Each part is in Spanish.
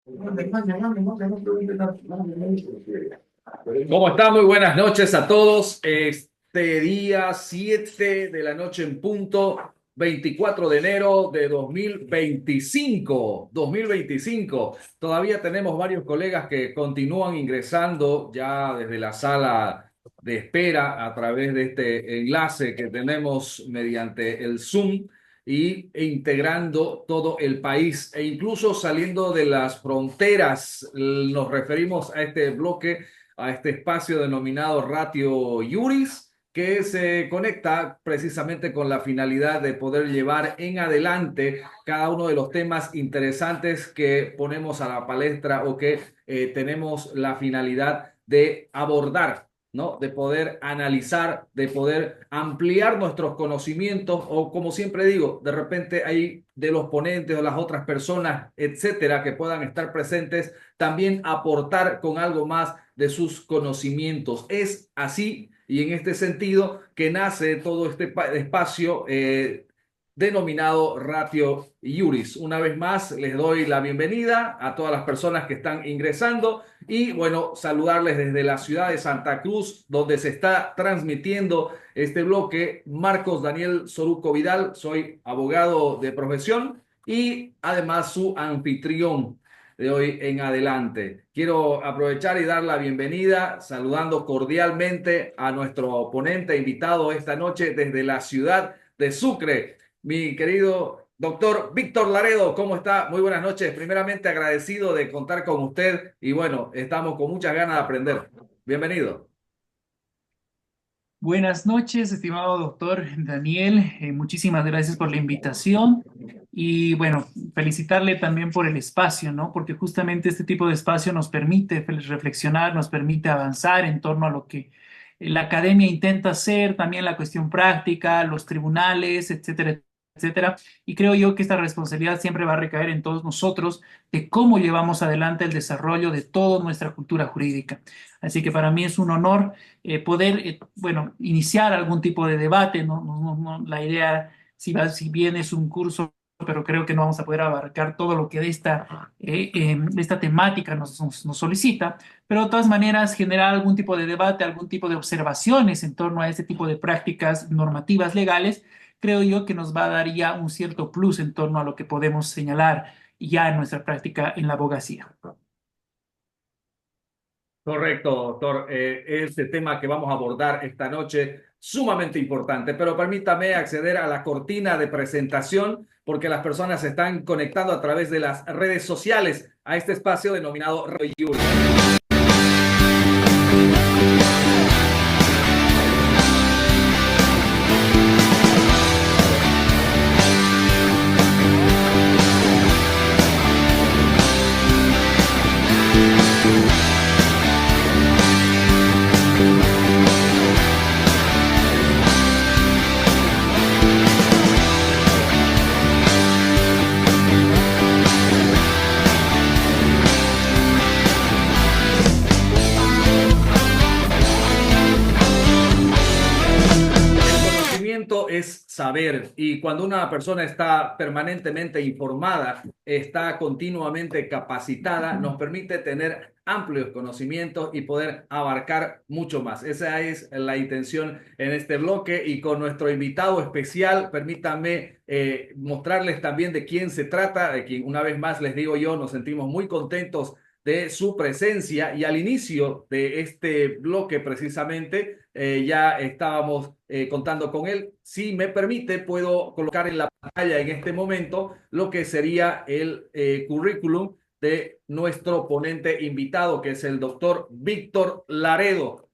¿Cómo está? Muy buenas noches a todos. Este día 7 de la noche en punto, 24 de enero de 2025. 2025. Todavía tenemos varios colegas que continúan ingresando ya desde la sala de espera a través de este enlace que tenemos mediante el Zoom e integrando todo el país e incluso saliendo de las fronteras. Nos referimos a este bloque, a este espacio denominado Ratio Iuris, que se conecta precisamente con la finalidad de poder llevar en adelante cada uno de los temas interesantes que ponemos a la palestra o que tenemos la finalidad de abordar, ¿no? De poder analizar, de poder ampliar nuestros conocimientos o, como siempre digo, de repente hay de los ponentes o las otras personas, etcétera, que puedan estar presentes, también aportar con algo más de sus conocimientos. Es así y en este sentido que nace todo este espacio denominado Ratio Iuris. Una vez más, les doy la bienvenida a todas las personas que están ingresando y, bueno, saludarles desde la ciudad de Santa Cruz, donde se está transmitiendo este bloque. Marcos Daniel Soruco Vidal, soy abogado de profesión y además su anfitrión de hoy en adelante. Quiero aprovechar y dar la bienvenida saludando cordialmente a nuestro ponente invitado esta noche desde la ciudad de Sucre, mi querido doctor Víctor Laredo. ¿Cómo está? Muy buenas noches. Primeramente agradecido de contar con usted y bueno, estamos con muchas ganas de aprender. Bienvenido. Buenas noches, estimado doctor Daniel. Muchísimas gracias por la invitación y bueno, felicitarle también por el espacio, ¿no? Porque justamente este tipo de espacio nos permite reflexionar, nos permite avanzar en torno a lo que la academia intenta hacer, también la cuestión práctica, los tribunales, etcétera, etcétera. Y creo yo que esta responsabilidad siempre va a recaer en todos nosotros de cómo llevamos adelante el desarrollo de toda nuestra cultura jurídica. Así que para mí es un honor poder, bueno, iniciar algún tipo de debate, ¿no? La idea, si bien es un curso, pero creo que no vamos a poder abarcar todo lo que esta temática nos solicita, pero de todas maneras generar algún tipo de debate, algún tipo de observaciones en torno a este tipo de prácticas normativas legales, creo yo que nos va a dar ya un cierto plus en torno a lo que podemos señalar ya en nuestra práctica en la abogacía. Correcto, doctor. Este tema que vamos a abordar esta noche, sumamente importante, pero permítame acceder a la cortina de presentación porque las personas se están conectando a través de las redes sociales a este espacio denominado Review. Conocimiento es saber y cuando una persona está permanentemente informada, está continuamente capacitada, nos permite tener amplios conocimientos y poder abarcar mucho más. Esa es la intención en este bloque y con nuestro invitado especial, permítanme mostrarles también de quién se trata, de quien una vez más les digo yo, nos sentimos muy contentos de su presencia y al inicio de este bloque precisamente ya estábamos contando con él. Si me permite, puedo colocar en la pantalla en este momento lo que sería el currículum de nuestro ponente invitado, que es el doctor Víctor Laredo.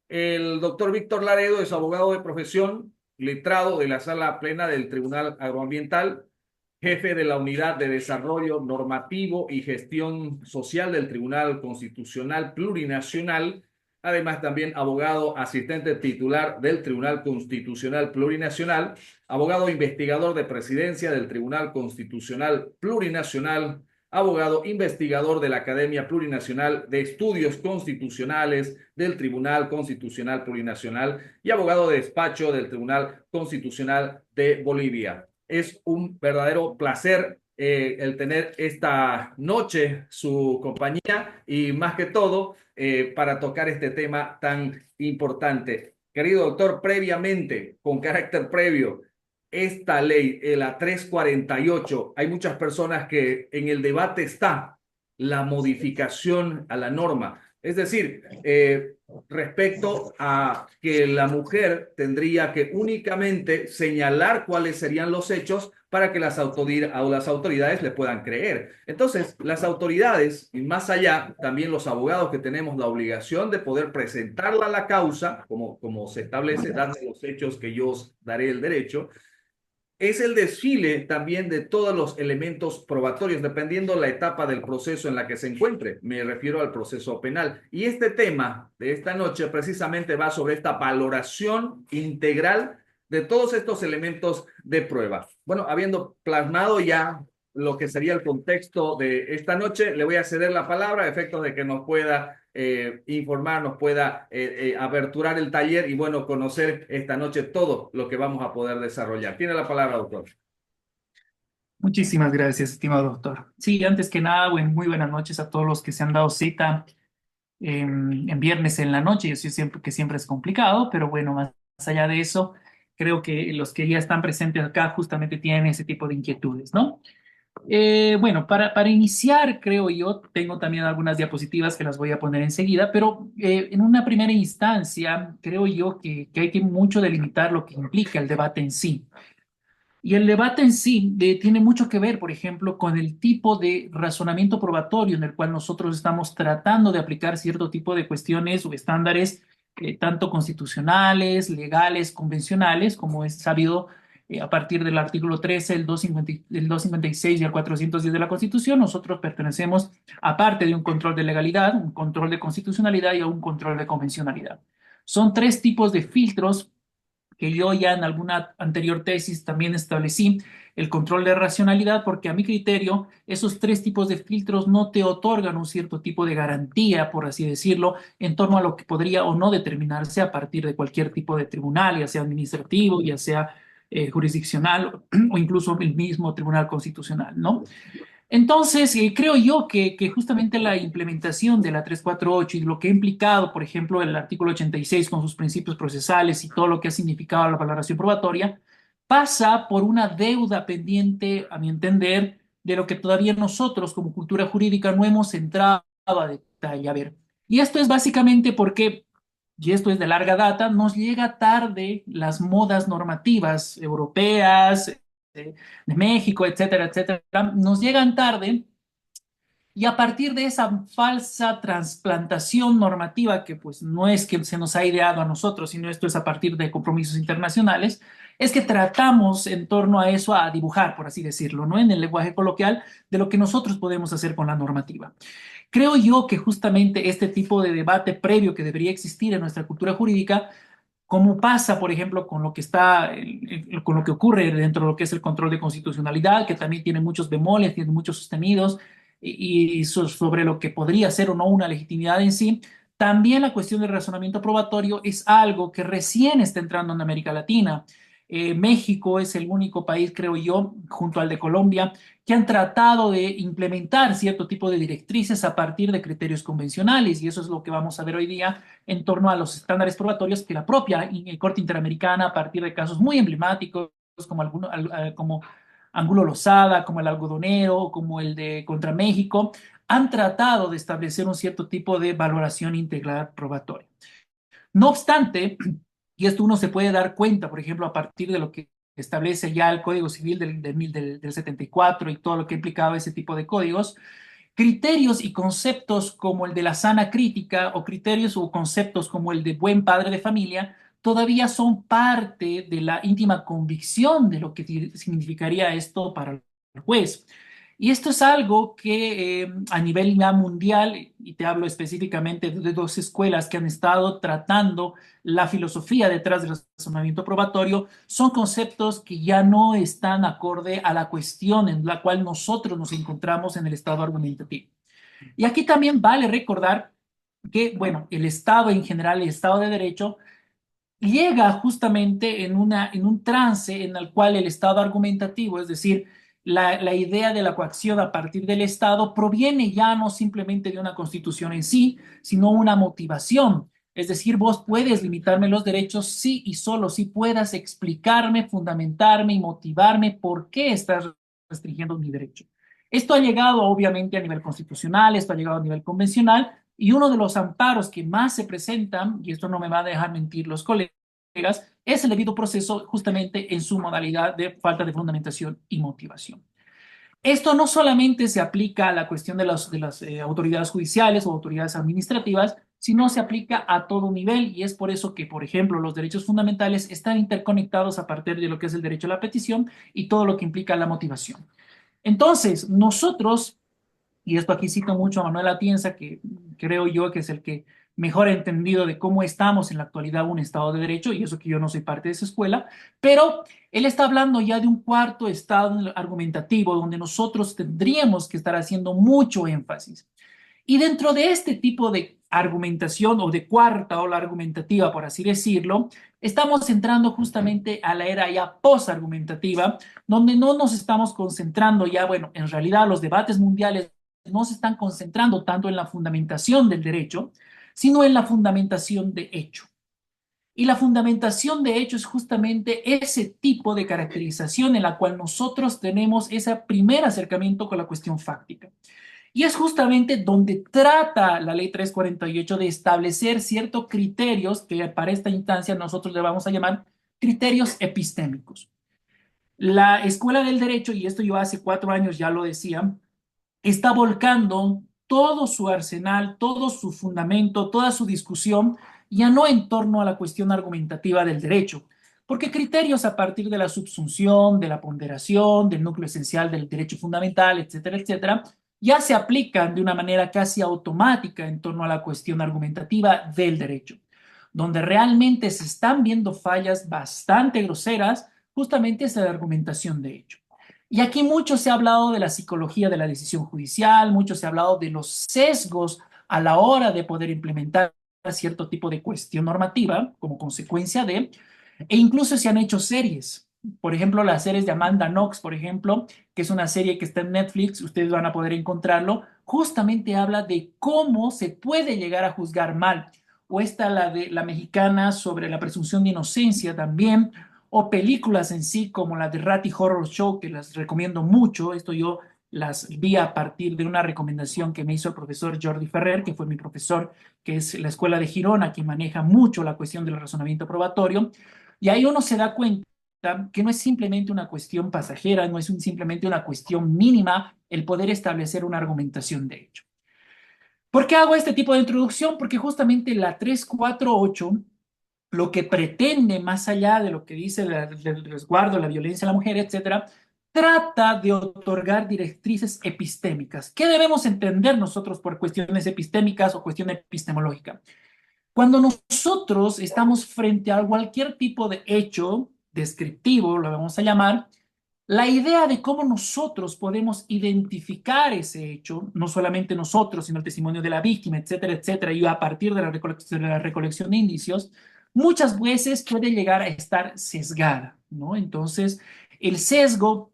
El doctor Víctor Laredo es abogado de profesión, letrado de la Sala Plena del Tribunal Agroambiental, jefe de la Unidad de Desarrollo Normativo y Gestión Social del Tribunal Constitucional Plurinacional, además también abogado asistente titular del Tribunal Constitucional Plurinacional, abogado investigador de presidencia del Tribunal Constitucional Plurinacional, abogado investigador de la Academia Plurinacional de Estudios Constitucionales del Tribunal Constitucional Plurinacional y abogado de despacho del Tribunal Constitucional de Bolivia. Es un verdadero placer el tener esta noche su compañía y más que todo para tocar este tema tan importante. Querido doctor, previamente, con carácter previo, esta ley, la 348, hay muchas personas que en el debate está la modificación a la norma. Es decir, respecto a que la mujer tendría que únicamente señalar cuáles serían los hechos para que las autoridades le puedan creer. Entonces, las autoridades, y más allá, también los abogados que tenemos la obligación de poder presentarla a la causa, como se establece, darle los hechos que yo os daré el derecho, es el desfile también de todos los elementos probatorios, dependiendo la etapa del proceso en la que se encuentre. Me refiero al proceso penal. Y este tema de esta noche precisamente va sobre esta valoración integral de todos estos elementos de prueba. Bueno, habiendo plasmado ya lo que sería el contexto de esta noche, le voy a ceder la palabra a efectos de que nos pueda informar, nos pueda aperturar el taller y bueno, conocer esta noche todo lo que vamos a poder desarrollar. Tiene la palabra, doctor. Muchísimas gracias, estimado doctor. Sí, antes que nada, muy buenas noches a todos los que se han dado cita en viernes en la noche. Yo sé siempre que siempre es complicado, pero bueno, más allá de eso, creo que los que ya están presentes acá justamente tienen ese tipo de inquietudes, ¿no? Bueno, para iniciar, creo yo, tengo también algunas diapositivas que las voy a poner enseguida, pero en una primera instancia, creo yo que hay que mucho delimitar lo que implica el debate en sí. Y el debate en sí tiene mucho que ver, por ejemplo, con el tipo de razonamiento probatorio en el cual nosotros estamos tratando de aplicar cierto tipo de cuestiones o estándares, tanto constitucionales, legales, convencionales, como es sabido a partir del artículo 13, el 256 y el 410 de la Constitución. Nosotros pertenecemos, aparte de un control de legalidad, un control de constitucionalidad y a un control de convencionalidad. Son tres tipos de filtros que yo ya en alguna anterior tesis también establecí, el control de racionalidad, porque a mi criterio esos tres tipos de filtros no te otorgan un cierto tipo de garantía, por así decirlo, en torno a lo que podría o no determinarse a partir de cualquier tipo de tribunal, ya sea administrativo, ya sea jurisdiccional o incluso el mismo tribunal constitucional, ¿no? Entonces, creo yo que justamente la implementación de la 348 y lo que ha implicado, por ejemplo, el artículo 86 con sus principios procesales y todo lo que ha significado la valoración probatoria, pasa por una deuda pendiente, a mi entender, de lo que todavía nosotros como cultura jurídica no hemos entrado a detalle. A ver, y esto es básicamente porque, y esto es de larga data, nos llega tarde las modas normativas europeas, de México, etcétera, etcétera, nos llegan tarde y a partir de esa falsa transplantación normativa, que pues no es que se nos ha ideado a nosotros, sino esto es a partir de compromisos internacionales, es que tratamos en torno a eso a dibujar, por así decirlo, ¿no? En el lenguaje coloquial, de lo que nosotros podemos hacer con la normativa. Creo yo que justamente este tipo de debate previo que debería existir en nuestra cultura jurídica como pasa, por ejemplo, con lo que está, con lo que ocurre dentro de lo que es el control de constitucionalidad, que también tiene muchos bemoles, tiene muchos sostenidos, sobre lo que podría ser o no una legitimidad en sí. También la cuestión del razonamiento probatorio es algo que recién está entrando en América Latina. México es el único país, creo yo, junto al de Colombia, que han tratado de implementar cierto tipo de directrices a partir de criterios convencionales, y eso es lo que vamos a ver hoy día en torno a los estándares probatorios que la propia Corte Interamericana, a partir de casos muy emblemáticos como, como Angulo Lozada, como el algodonero, como el de contra México, han tratado de establecer un cierto tipo de valoración integral probatoria. No obstante, y esto uno se puede dar cuenta, por ejemplo, a partir de lo que establece ya el Código Civil del 74 y todo lo que implicaba ese tipo de códigos, criterios y conceptos como el de la sana crítica o criterios o conceptos como el de buen padre de familia todavía son parte de la íntima convicción de lo que significaría esto para el juez. Y esto es algo que a nivel ya mundial, y te hablo específicamente de dos escuelas que han estado tratando la filosofía detrás del razonamiento probatorio, son conceptos que ya no están acorde a la cuestión en la cual nosotros nos encontramos en el estado argumentativo. Y aquí también vale recordar que, bueno, el Estado en general, el Estado de Derecho, llega justamente en un trance en el cual el estado argumentativo, es decir, la idea de la coacción a partir del Estado proviene ya no simplemente de una constitución en sí, sino una motivación. Es decir, vos puedes limitarme los derechos sí y solo si puedas explicarme, fundamentarme y motivarme por qué estás restringiendo mi derecho. Esto ha llegado obviamente a nivel constitucional, esto ha llegado a nivel convencional, y uno de los amparos que más se presentan, y esto no me va a dejar mentir los colegas, es el debido proceso justamente en su modalidad de falta de fundamentación y motivación. Esto no solamente se aplica a la cuestión de las autoridades judiciales o autoridades administrativas, sino se aplica a todo nivel, y es por eso que, por ejemplo, los derechos fundamentales están interconectados a partir de lo que es el derecho a la petición y todo lo que implica la motivación. Entonces, nosotros, y esto aquí cito mucho a Manuel Atienza, que creo yo que es el que mejor ha entendido de cómo estamos en la actualidad un Estado de Derecho, y eso que yo no soy parte de esa escuela, pero él está hablando ya de un cuarto estado argumentativo donde nosotros tendríamos que estar haciendo mucho énfasis. Y dentro de este tipo de argumentación o de cuarta ola argumentativa, por así decirlo, estamos entrando justamente a la era ya post-argumentativa, donde no nos estamos concentrando ya, bueno, en realidad los debates mundiales no se están concentrando tanto en la fundamentación del derecho, sino en la fundamentación de hecho. Y la fundamentación de hecho es justamente ese tipo de caracterización en la cual nosotros tenemos ese primer acercamiento con la cuestión fáctica. Y es justamente donde trata la ley 348 de establecer ciertos criterios que para esta instancia nosotros le vamos a llamar criterios epistémicos. La Escuela del Derecho, y esto yo hace 4 años ya lo decía, está volcando todo su arsenal, todo su fundamento, toda su discusión, ya no en torno a la cuestión argumentativa del derecho, porque criterios a partir de la subsunción, de la ponderación, del núcleo esencial del derecho fundamental, etcétera, etcétera, ya se aplican de una manera casi automática en torno a la cuestión argumentativa del derecho, donde realmente se están viendo fallas bastante groseras, justamente es la argumentación de hecho. Y aquí mucho se ha hablado de la psicología de la decisión judicial, mucho se ha hablado de los sesgos a la hora de poder implementar cierto tipo de cuestión normativa como consecuencia de, e incluso se han hecho series. Por ejemplo, las series de Amanda Knox, por ejemplo, que es una serie que está en Netflix, ustedes van a poder encontrarlo, justamente habla de cómo se puede llegar a juzgar mal. O está la de la mexicana sobre la presunción de inocencia también, o películas en sí como la de Ratty Horror Show, que las recomiendo mucho. Esto yo las vi a partir de una recomendación que me hizo el profesor Jordi Ferrer, que fue mi profesor, que es la Escuela de Girona, que maneja mucho la cuestión del razonamiento probatorio. Y ahí uno se da cuenta que no es simplemente una cuestión pasajera, no es simplemente una cuestión mínima el poder establecer una argumentación de hecho. ¿Por qué hago este tipo de introducción? Porque justamente la 348 lo que pretende, más allá de lo que dice el resguardo, la violencia a la mujer, etcétera, trata de otorgar directrices epistémicas. ¿Qué debemos entender nosotros por cuestiones epistémicas o cuestión epistemológica? Cuando nosotros estamos frente a cualquier tipo de hecho descriptivo, lo vamos a llamar, la idea de cómo nosotros podemos identificar ese hecho, no solamente nosotros, sino el testimonio de la víctima, etcétera, etcétera, y a partir de la recolección de indicios, muchas veces puede llegar a estar sesgada, ¿no? Entonces, el sesgo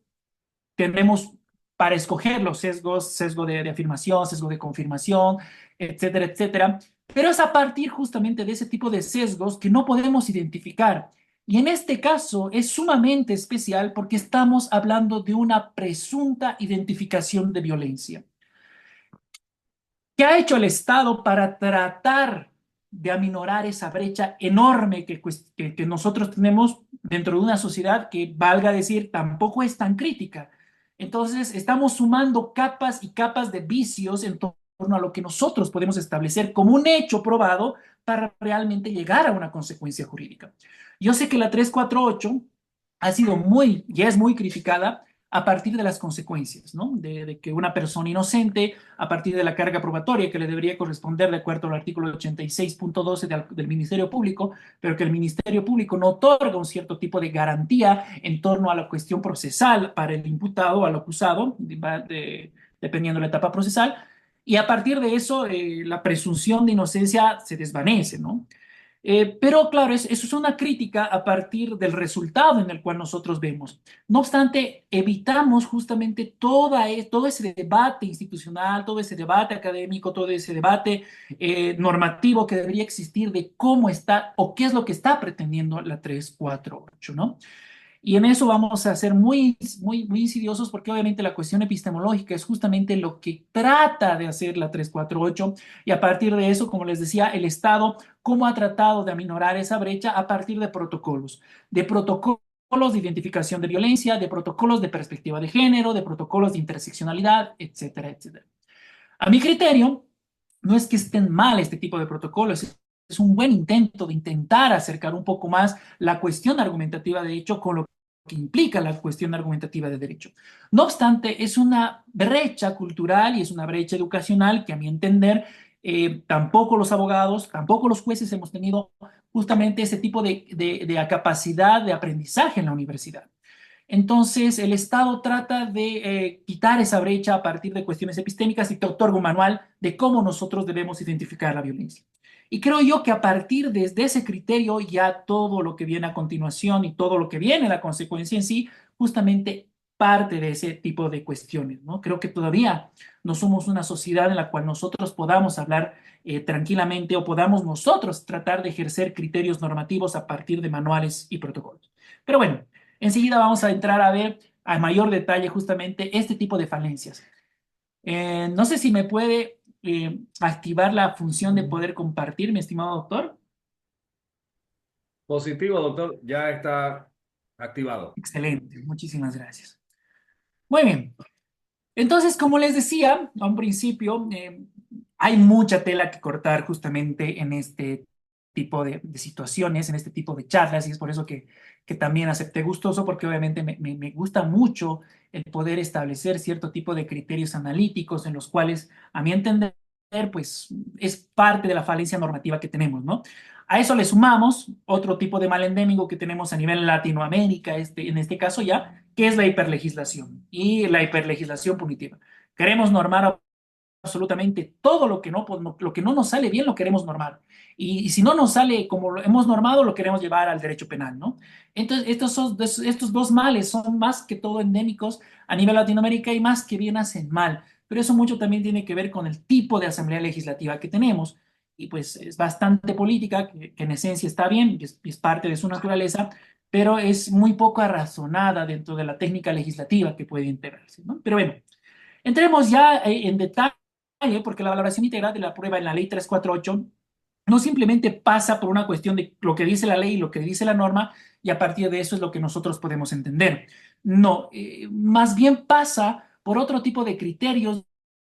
tenemos para escoger los sesgos, sesgo de afirmación, sesgo de confirmación, etcétera, etcétera, pero es a partir justamente de ese tipo de sesgos que no podemos identificar. Y en este caso es sumamente especial porque estamos hablando de una presunta identificación de violencia. ¿Qué ha hecho el Estado para tratar de aminorar esa brecha enorme que nosotros tenemos dentro de una sociedad que, valga decir, tampoco es tan crítica? Entonces, estamos sumando capas y capas de vicios en torno a lo que nosotros podemos establecer como un hecho probado para realmente llegar a una consecuencia jurídica. Yo sé que la 348 ha sido muy, y es muy criticada a partir de las consecuencias, ¿no? De que una persona inocente, a partir de la carga probatoria que le debería corresponder de acuerdo al artículo 86.12 del Ministerio Público, pero que el Ministerio Público no otorga un cierto tipo de garantía en torno a la cuestión procesal para el imputado o al acusado, dependiendo de la etapa procesal, y a partir de eso la presunción de inocencia se desvanece, ¿no? Pero claro, eso es una crítica a partir del resultado en el cual nosotros vemos. No obstante, evitamos justamente todo ese debate institucional, todo ese debate académico, todo ese debate normativo que debería existir de cómo está o qué es lo que está pretendiendo la 348, ¿no? Y en eso vamos a ser muy insidiosos porque obviamente la cuestión epistemológica es justamente lo que trata de hacer la 348 y a partir de eso, como les decía, el Estado, cómo ha tratado de aminorar esa brecha a partir de protocolos de identificación de violencia, de protocolos de perspectiva de género, de protocolos de interseccionalidad, etcétera, etcétera. A mi criterio, no es que estén mal este tipo de protocolos, es un buen intento de intentar acercar un poco más la cuestión argumentativa de hecho con lo que implica la cuestión argumentativa de derecho. No obstante, es una brecha cultural y es una brecha educacional que a mi entender tampoco los abogados, tampoco los jueces hemos tenido justamente ese tipo de capacidad de aprendizaje en la universidad. Entonces, el Estado trata de quitar esa brecha a partir de cuestiones epistémicas y te otorga un manual de cómo nosotros debemos identificar la violencia. Y creo yo que a partir de ese criterio ya todo lo que viene a continuación y todo lo que viene, la consecuencia en sí, justamente parte de ese tipo de cuestiones, ¿no? Creo que todavía no somos una sociedad en la cual nosotros podamos hablar tranquilamente o podamos nosotros tratar de ejercer criterios normativos a partir de manuales y protocolos. Pero bueno, enseguida vamos a entrar a ver a mayor detalle justamente este tipo de falencias. No sé si me puede activar la función de poder compartir, mi estimado doctor. Positivo, doctor, ya está activado. Excelente, muchísimas gracias. Muy bien, entonces, como les decía a un principio, hay mucha tela que cortar justamente en este tipo de situaciones, en este tipo de charlas, y es por eso que también acepté gustoso, porque obviamente me gusta mucho el poder establecer cierto tipo de criterios analíticos en los cuales, a mi entender, pues es parte de la falencia normativa que tenemos, ¿no? A eso le sumamos otro tipo de mal endémico que tenemos a nivel Latinoamérica, en este caso ya, que es la hiperlegislación y la hiperlegislación punitiva. Queremos normar absolutamente todo lo que no nos sale bien, lo queremos normar. Y si no nos sale como lo hemos normado, lo queremos llevar al derecho penal, ¿no? Entonces, estos dos males son más que todo endémicos a nivel Latinoamérica y más que bien hacen mal. Pero eso mucho también tiene que ver con el tipo de asamblea legislativa que tenemos. Y pues es bastante política, que en esencia está bien, es parte de su naturaleza, pero es muy poco razonada dentro de la técnica legislativa que puede integrarse, ¿no? Pero bueno, entremos ya en detalle, porque la valoración integral de la prueba en la ley 348 no simplemente pasa por una cuestión de lo que dice la ley y lo que dice la norma, y a partir de eso es lo que nosotros podemos entender. No, más bien pasa por otro tipo de criterios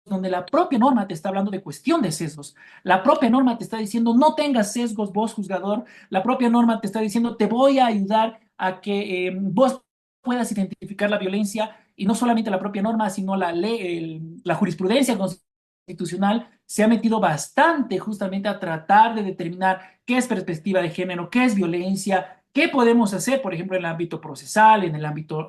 donde la propia norma te está hablando de cuestión de sesgos. La propia norma te está diciendo no tengas sesgos vos juzgador. La propia norma te está diciendo te voy a ayudar a que vos puedas identificar la violencia y no solamente la propia norma, sino la ley, la jurisprudencia constitucional se ha metido bastante justamente a tratar de determinar qué es perspectiva de género, qué es violencia, qué podemos hacer, por ejemplo, en el ámbito procesal, en el ámbito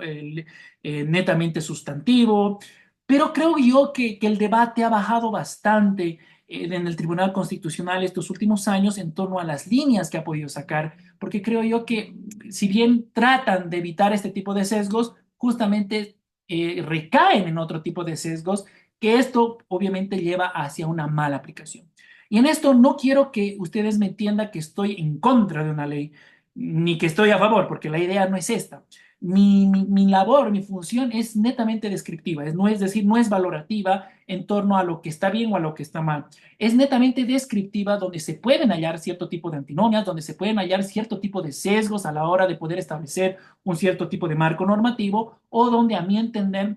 netamente sustantivo. Pero creo yo que el debate ha bajado bastante en el Tribunal Constitucional estos últimos años en torno a las líneas que ha podido sacar, porque creo yo que si bien tratan de evitar este tipo de sesgos, justamente recaen en otro tipo de sesgos, que esto obviamente lleva hacia una mala aplicación. Y en esto no quiero que ustedes me entiendan que estoy en contra de una ley, ni que estoy a favor, porque la idea no es esta. Mi labor, mi función es netamente descriptiva, no es decir, no es valorativa en torno a lo que está bien o a lo que está mal. Es netamente descriptiva donde se pueden hallar cierto tipo de antinomias, donde se pueden hallar cierto tipo de sesgos a la hora de poder establecer un cierto tipo de marco normativo o donde a mi entender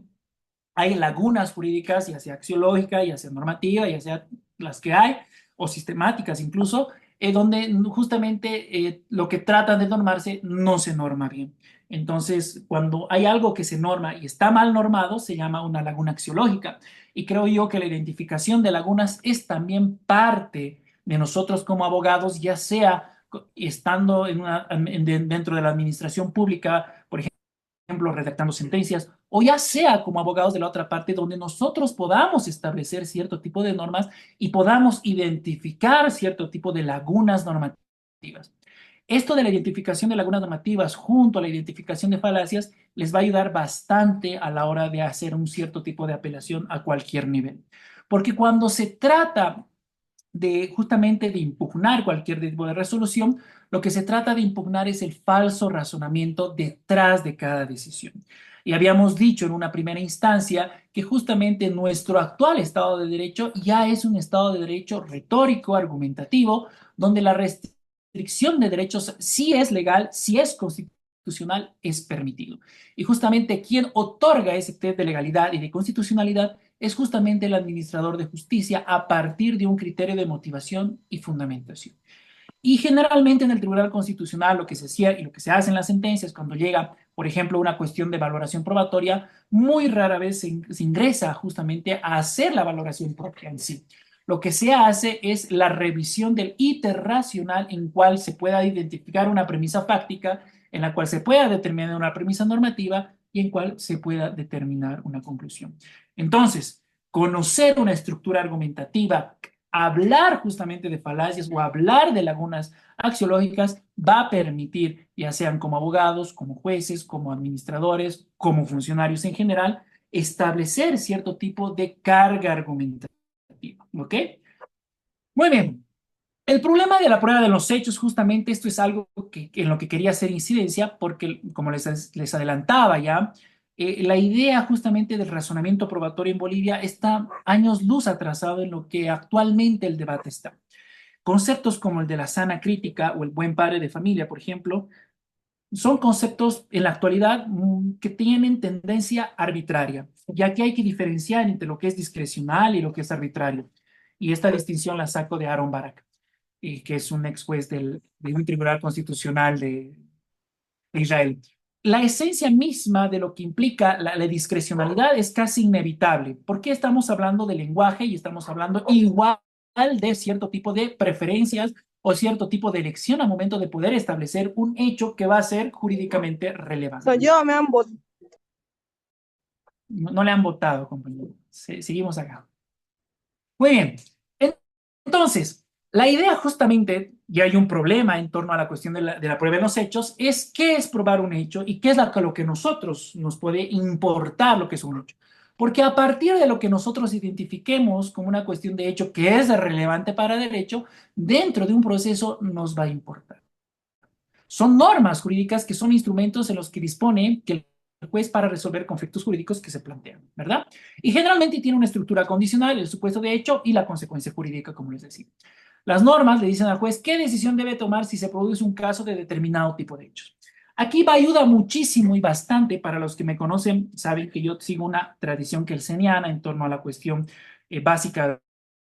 hay lagunas jurídicas, ya sea axiológica, ya sea normativa, ya sea las que hay, o sistemáticas incluso, donde justamente lo que tratan de normarse no se norma bien. Entonces, cuando hay algo que se norma y está mal normado, se llama una laguna axiológica. Y creo yo que la identificación de lagunas es también parte de nosotros como abogados, ya sea estando dentro de la administración pública, por ejemplo, redactando sentencias, o ya sea como abogados de la otra parte, donde nosotros podamos establecer cierto tipo de normas y podamos identificar cierto tipo de lagunas normativas Esto de la identificación de lagunas normativas junto a la identificación de falacias les va a ayudar bastante a la hora de hacer un cierto tipo de apelación a cualquier nivel. Porque cuando se trata de justamente de impugnar cualquier tipo de resolución, lo que se trata de impugnar es el falso razonamiento detrás de cada decisión. Y habíamos dicho en una primera instancia que justamente nuestro actual Estado de Derecho ya es un Estado de Derecho retórico, argumentativo, donde la restricción de derechos sí es legal, sí es constitucional, es permitido. Y justamente quien otorga ese test de legalidad y de constitucionalidad es justamente el administrador de justicia a partir de un criterio de motivación y fundamentación. Y generalmente en el Tribunal Constitucional lo que se hacía y lo que se hace en las sentencias cuando llega, por ejemplo, una cuestión de valoración probatoria, muy rara vez se ingresa justamente a hacer la valoración propia en sí. Lo que se hace es la revisión del íter racional en cual se pueda identificar una premisa fáctica, en la cual se pueda determinar una premisa normativa y en cual se pueda determinar una conclusión. Entonces, conocer una estructura argumentativa, hablar justamente de falacias o hablar de lagunas axiológicas va a permitir, ya sean como abogados, como jueces, como administradores, como funcionarios en general, establecer cierto tipo de carga argumentativa. ¿Ok? Muy bien. El problema de la prueba de los hechos, justamente esto es algo en lo que quería hacer incidencia, porque como les adelantaba ya, la idea justamente del razonamiento probatorio en Bolivia está años luz atrasado en lo que actualmente el debate está. Conceptos como el de la sana crítica o el buen padre de familia, por ejemplo, son conceptos en la actualidad que tienen tendencia arbitraria, ya que hay que diferenciar entre lo que es discrecional y lo que es arbitrario. Y esta distinción la saco de Aaron Barak, y que es un ex juez de un tribunal constitucional de Israel. La esencia misma de lo que implica la discrecionalidad es casi inevitable, porque estamos hablando de lenguaje y estamos hablando igual de cierto tipo de preferencias o cierto tipo de elección al momento de poder establecer un hecho que va a ser jurídicamente relevante. Soy yo, me han votado. No, no le han votado, compañero. Seguimos acá. Muy bien. Entonces, la idea justamente, y hay un problema en torno a la cuestión de la prueba de los hechos, es qué es probar un hecho y qué es lo que nosotros nos puede importar lo que es un hecho. Porque a partir de lo que nosotros identifiquemos como una cuestión de hecho que es relevante para el derecho, dentro de un proceso nos va a importar. Son normas jurídicas que son instrumentos en los que dispone que el juez para resolver conflictos jurídicos que se plantean, ¿verdad? Y generalmente tiene una estructura condicional, el supuesto de hecho y la consecuencia jurídica, como les decía. Las normas le dicen al juez qué decisión debe tomar si se produce un caso de determinado tipo de hechos. Aquí va ayuda muchísimo y bastante para los que me conocen, saben que yo sigo una tradición kelseniana en torno a la cuestión básica de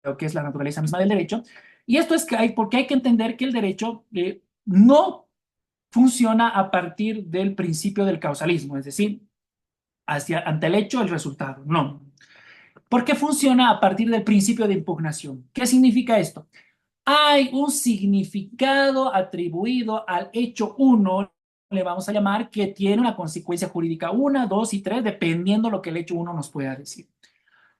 lo que es la naturaleza misma del derecho. Y esto es porque hay que entender que el derecho no funciona a partir del principio del causalismo, es decir, ante el hecho, el resultado. No. ¿Por qué funciona a partir del principio de impugnación? ¿Qué significa esto? Hay un significado atribuido al hecho 1, le vamos a llamar, que tiene una consecuencia jurídica 1, 2 y 3, dependiendo lo que el hecho 1 nos pueda decir.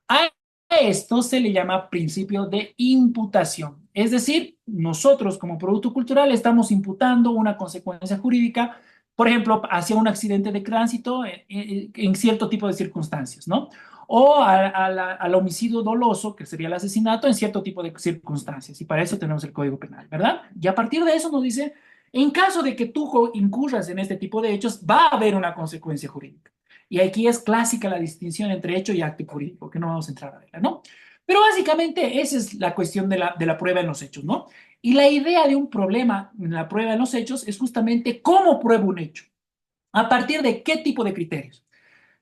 A esto se le llama principio de imputación. Es decir, nosotros como producto cultural estamos imputando una consecuencia jurídica, por ejemplo, hacia un accidente de tránsito en cierto tipo de circunstancias, ¿no? O al homicidio doloso, que sería el asesinato, en cierto tipo de circunstancias. Y para eso tenemos el Código Penal, ¿verdad? Y a partir de eso nos dice, en caso de que tú incurras en este tipo de hechos, va a haber una consecuencia jurídica. Y aquí es clásica la distinción entre hecho y acto jurídico, que no vamos a entrar a verla, ¿no? Pero básicamente esa es la cuestión de la prueba en los hechos, ¿no? Y la idea de un problema en la prueba en los hechos es justamente cómo pruebo un hecho. ¿A partir de qué tipo de criterios?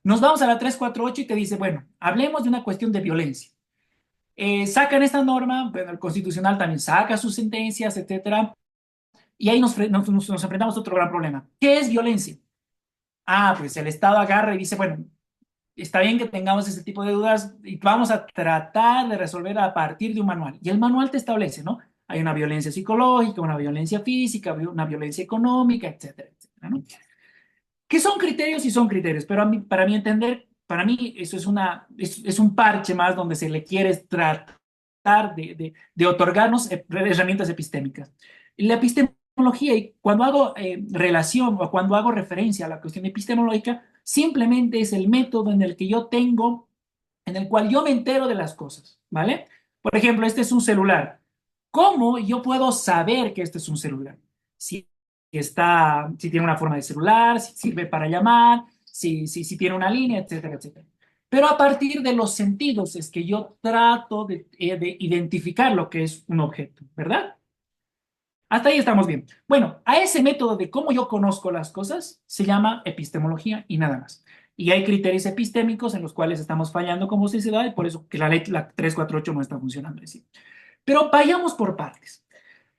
Nos vamos a la 348 y te dice, bueno, hablemos de una cuestión de violencia. Sacan esta norma, bueno, el Constitucional también saca sus sentencias, etcétera, y ahí nos enfrentamos a otro gran problema. ¿Qué es violencia? Ah, pues el Estado agarra y dice, bueno, está bien que tengamos ese tipo de dudas y vamos a tratar de resolver a partir de un manual. Y el manual te establece, ¿no? Hay una violencia psicológica, una violencia física, una violencia económica, etcétera, etcétera, ¿no? ¿Qué son criterios y son criterios? Pero para mi entender, para mí eso es un parche más donde se le quiere tratar de otorgarnos herramientas epistémicas. La epistemología epistemología y cuando hago relación o cuando hago referencia a la cuestión epistemológica, simplemente es el método en el que yo tengo, en el cual yo me entero de las cosas, ¿vale? Por ejemplo, este es un celular. ¿Cómo yo puedo saber que este es un celular? Si si tiene una forma de celular, si sirve para llamar, si tiene una línea, etcétera, etcétera. Pero a partir de los sentidos es que yo trato de identificar lo que es un objeto, ¿verdad? Hasta ahí estamos bien. Bueno, a ese método de cómo yo conozco las cosas se llama epistemología y nada más. Y hay criterios epistémicos en los cuales estamos fallando como sociedad y por eso que la ley la 348 no está funcionando así. Pero vayamos por partes.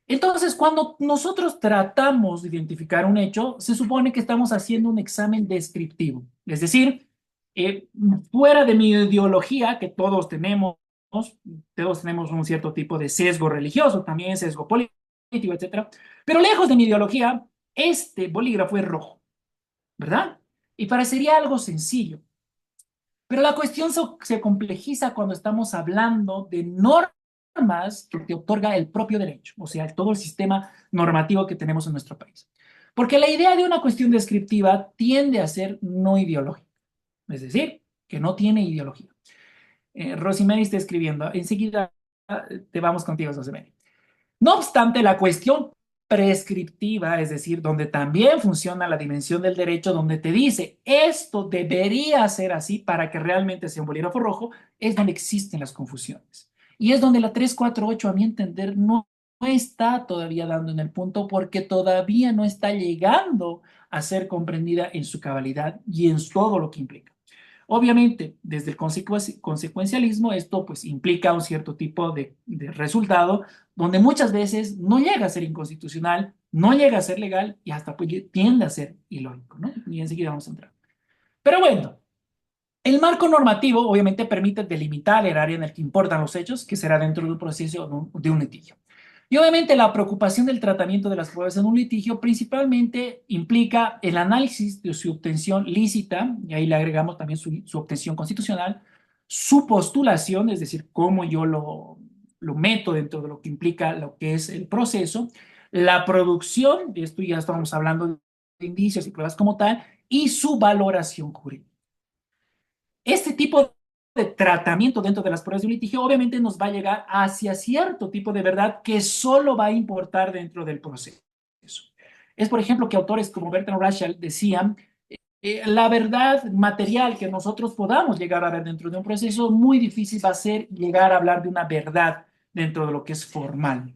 Entonces, cuando nosotros tratamos de identificar un hecho, se supone que estamos haciendo un examen descriptivo. Es decir, eh, fuera de mi ideología, que todos tenemos un cierto tipo de sesgo religioso, también sesgo político, etcétera. Pero lejos de mi ideología, este bolígrafo es rojo, ¿verdad? Y parecería algo sencillo. Pero la cuestión se complejiza cuando estamos hablando de normas que te otorga el propio derecho, o sea, todo el sistema normativo que tenemos en nuestro país. Porque la idea de una cuestión descriptiva tiende a ser no ideológica, es decir, que no tiene ideología. Rosemary está escribiendo, enseguida te vamos contigo, Rosemary. No obstante, la cuestión prescriptiva, es decir, donde también funciona la dimensión del derecho, donde te dice esto debería ser así para que realmente sea un bolígrafo rojo, es donde existen las confusiones. Y es donde la 348, a mi entender, no está todavía dando en el punto porque todavía no está llegando a ser comprendida en su cabalidad y en todo lo que implica. Obviamente, desde el consecuencialismo, esto pues implica un cierto tipo de resultado donde muchas veces no llega a ser inconstitucional, no llega a ser legal y hasta pues, tiende a ser ilógico, ¿no? Y enseguida vamos a entrar. Pero bueno, el marco normativo obviamente permite delimitar el área en el que importan los hechos, que será dentro de un proceso de un litigio. Y obviamente la preocupación del tratamiento de las pruebas en un litigio principalmente implica el análisis de su obtención lícita, y ahí le agregamos también su obtención constitucional, su postulación, es decir, cómo yo lo meto dentro de lo que implica lo que es el proceso, la producción, de esto ya estamos hablando de indicios y pruebas como tal, y su valoración jurídica. Este tipo de tratamiento dentro de las pruebas de un litigio obviamente nos va a llegar hacia cierto tipo de verdad que solo va a importar dentro del proceso. Es, por ejemplo, que autores como Bertrand Russell decían, la verdad material que nosotros podamos llegar a ver dentro de un proceso, muy difícil va a ser llegar a hablar de una verdad dentro de lo que es formal.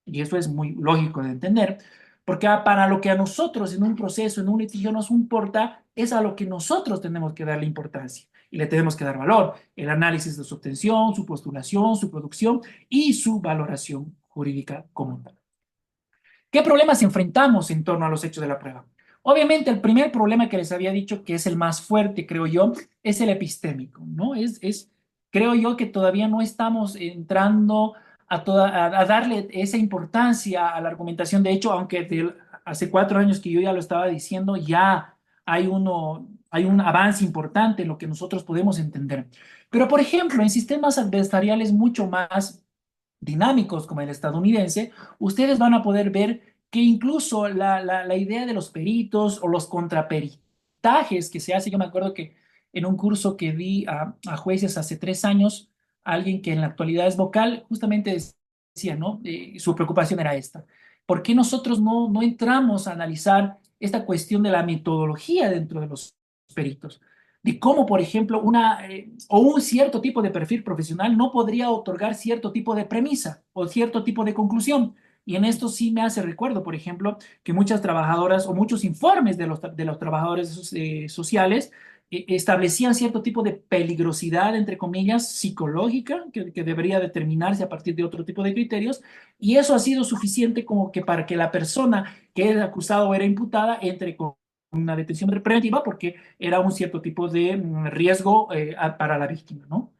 Y eso es muy lógico de entender, porque para lo que a nosotros en un proceso, en un litigio nos importa, es a lo que nosotros tenemos que darle importancia y le tenemos que dar valor. El análisis de su obtención, su postulación, su producción y su valoración jurídica como tal. ¿Qué problemas enfrentamos en torno a los hechos de la prueba? Obviamente, el primer problema que les había dicho, que es el más fuerte, creo yo, es el epistémico, ¿no? Creo yo que todavía no estamos entrando a darle esa importancia a la argumentación. De hecho, aunque hace 4 años que yo ya lo estaba diciendo, ya hay un avance importante en lo que nosotros podemos entender. Pero, por ejemplo, en sistemas adversariales mucho más dinámicos como el estadounidense, ustedes van a poder ver que incluso la idea de los peritos o los contraperitajes que se hace, yo me acuerdo que en un curso que di a jueces hace 3 años, alguien que en la actualidad es vocal, justamente decía, ¿no? Su preocupación era esta. ¿Por qué nosotros no entramos a analizar esta cuestión de la metodología dentro de los peritos? De cómo, por ejemplo, o un cierto tipo de perfil profesional no podría otorgar cierto tipo de premisa o cierto tipo de conclusión. Y en esto sí me hace recuerdo, por ejemplo, que muchas trabajadoras o muchos informes de los trabajadores sociales establecían cierto tipo de peligrosidad, entre comillas, psicológica, que debería determinarse a partir de otro tipo de criterios, y eso ha sido suficiente como que para que la persona que era acusada o era imputada entre con una detención preventiva porque era un cierto tipo de riesgo para la víctima, ¿no?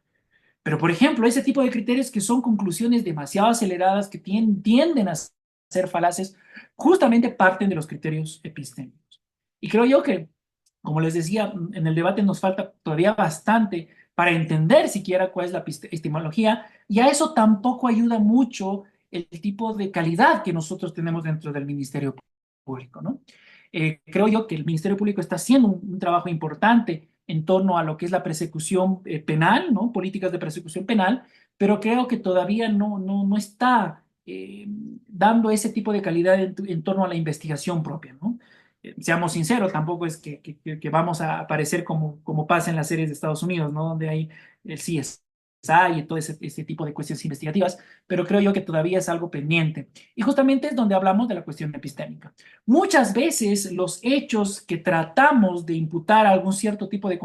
Pero, por ejemplo, ese tipo de criterios que son conclusiones demasiado aceleradas, que tienden a ser falaces, justamente parten de los criterios epistémicos. Y creo yo que, como les decía, en el debate nos falta todavía bastante para entender siquiera cuál es la epistemología, y a eso tampoco ayuda mucho el tipo de calidad que nosotros tenemos dentro del Ministerio Público, ¿no? Creo yo que el Ministerio Público está haciendo un trabajo importante en torno a lo que es la persecución penal, ¿no? Políticas de persecución penal, pero creo que todavía no está dando ese tipo de calidad en torno a la investigación propia, ¿no? Seamos sinceros, tampoco es que vamos a aparecer como pasa en las series de Estados Unidos, ¿no? Donde hay el CSI y todo ese tipo de cuestiones investigativas, pero creo yo que todavía es algo pendiente. Y justamente es donde hablamos de la cuestión epistémica. Muchas veces los hechos que tratamos de imputar a algún cierto tipo de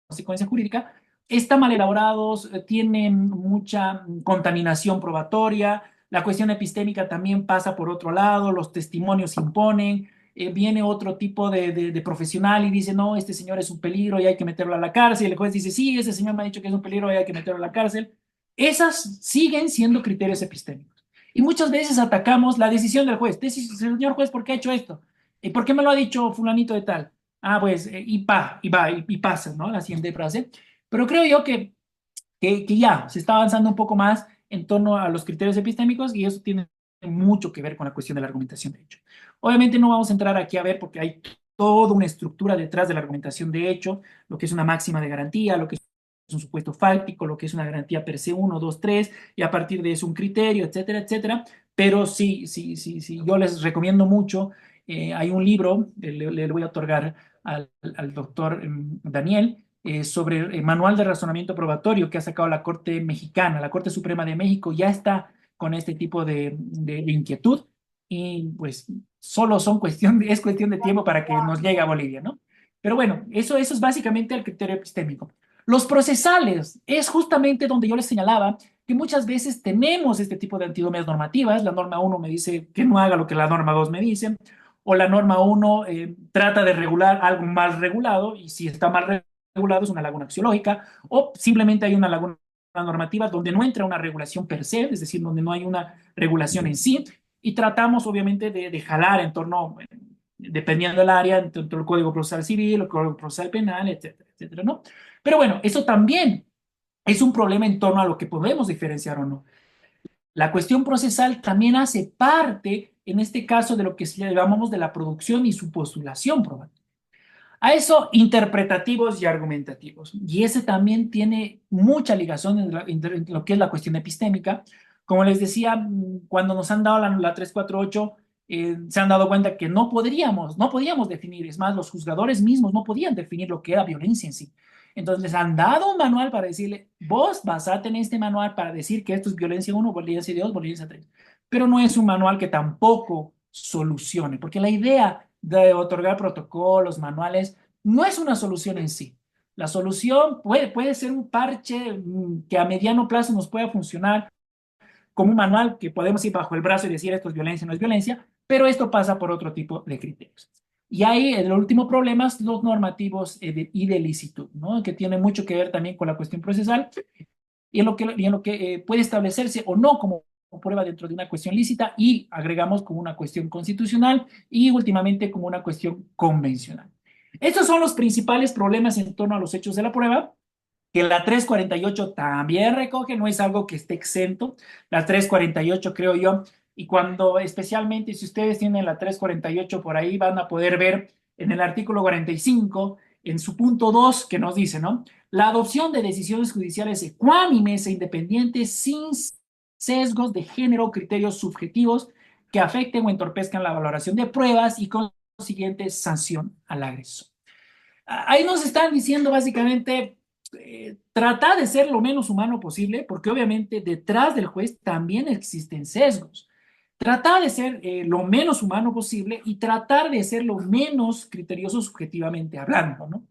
consecuencia jurídica están mal elaborados, tienen mucha contaminación probatoria, la cuestión epistémica también pasa por otro lado, los testimonios imponen, viene otro tipo de profesional y dice, no, este señor es un peligro y hay que meterlo a la cárcel, y el juez dice, sí, ese señor me ha dicho que es un peligro y hay que meterlo a la cárcel. Esas siguen siendo criterios epistémicos. Y muchas veces atacamos la decisión del juez. Señor juez, ¿por qué ha hecho esto? ¿Y por qué me lo ha dicho fulanito de tal? Ah, pues, y pasa, ¿no? La siguiente frase. Pero creo yo que ya se está avanzando un poco más en torno a los criterios epistémicos y eso tiene mucho que ver con la cuestión de la argumentación de hecho. Obviamente no vamos a entrar aquí a ver porque hay toda una estructura detrás de la argumentación de hecho, lo que es una máxima de garantía, lo que es un supuesto fáctico, lo que es una garantía per se uno, 2, 3, y a partir de eso un criterio, etcétera, etcétera. Pero sí, yo les recomiendo mucho. Hay un libro, le voy a otorgar al doctor Daniel, sobre el manual de razonamiento probatorio que ha sacado la Corte Mexicana. La Corte Suprema de México ya está con este tipo de inquietud y pues solo es cuestión de tiempo para que nos llegue a Bolivia, ¿no? Pero bueno, eso es básicamente el criterio epistémico. Los procesales es justamente donde yo les señalaba que muchas veces tenemos este tipo de antinomias normativas. La norma uno me dice que no haga lo que la norma 2 me dice, o la norma uno trata de regular algo mal regulado, y si está mal regulado es una laguna axiológica, o simplemente hay una laguna normativa donde no entra una regulación per se, es decir, donde no hay una regulación en sí, y tratamos obviamente de jalar en torno, dependiendo del área, en torno al Código Procesal Civil, el Código Procesal Penal, etcétera, etcétera, ¿no? Pero bueno, eso también es un problema en torno a lo que podemos diferenciar o no. La cuestión procesal también hace parte, en este caso, de lo que llamamos de la producción y su postulación probable. A eso, interpretativos y argumentativos. Y ese también tiene mucha ligación en lo que es la cuestión epistémica. Como les decía, cuando nos han dado la 348, se han dado cuenta que no podíamos definir, es más, los juzgadores mismos no podían definir lo que era violencia en sí. Entonces les han dado un manual para decirle, vos basate en este manual para decir que esto es violencia uno, violencia 2, violencia 3. Pero no es un manual que tampoco solucione, porque la idea de otorgar protocolos, manuales, no es una solución en sí. La solución puede ser un parche que a mediano plazo nos pueda funcionar como un manual que podemos ir bajo el brazo y decir esto es violencia, no es violencia, pero esto pasa por otro tipo de criterios. Y ahí el último problema es los normativos y de licitud, ¿no? Que tiene mucho que ver también con la cuestión procesal y en lo que puede establecerse o no como prueba dentro de una cuestión lícita y agregamos como una cuestión constitucional y últimamente como una cuestión convencional. Estos son los principales problemas en torno a los hechos de la prueba, que la 348 también recoge, no es algo que esté exento. La 348 creo yo, y cuando especialmente si ustedes tienen la 348 por ahí, van a poder ver en el artículo 45, en su punto 2, que nos dice, ¿no? La adopción de decisiones judiciales ecuánimes e independientes sin sesgos de género o criterios subjetivos que afecten o entorpezcan la valoración de pruebas y con consiguiente sanción al agresor. Ahí nos están diciendo básicamente, trata de ser lo menos humano posible, porque obviamente detrás del juez también existen sesgos. Tratar de ser lo menos humano posible y tratar de ser lo menos criterioso subjetivamente hablando, ¿no?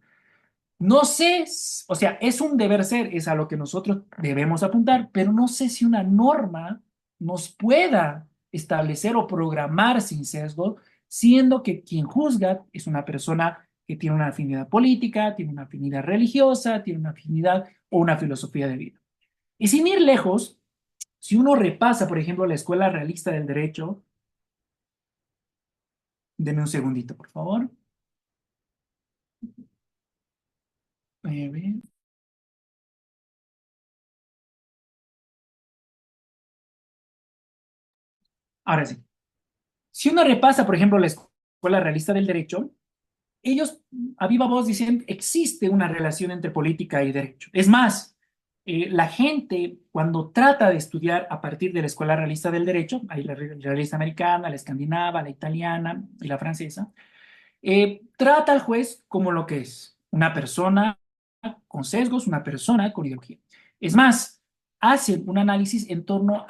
No sé, o sea, es un deber ser, es a lo que nosotros debemos apuntar, pero no sé si una norma nos pueda establecer o programar sin sesgo, siendo que quien juzga es una persona que tiene una afinidad política, tiene una afinidad religiosa, tiene una afinidad o una filosofía de vida. Y sin ir lejos, si uno repasa, por ejemplo, la Escuela Realista del Derecho, denme un segundito, por favor. A ver. Ahora sí, si uno repasa, por ejemplo, la Escuela Realista del Derecho, ellos a viva voz dicen existe una relación entre política y derecho. Es más, la gente cuando trata de estudiar a partir de la escuela realista del derecho, hay la realista americana, la escandinava, la italiana y la francesa, trata al juez como lo que es, una persona con sesgos, una persona con ideología. Es más, hacen un análisis en torno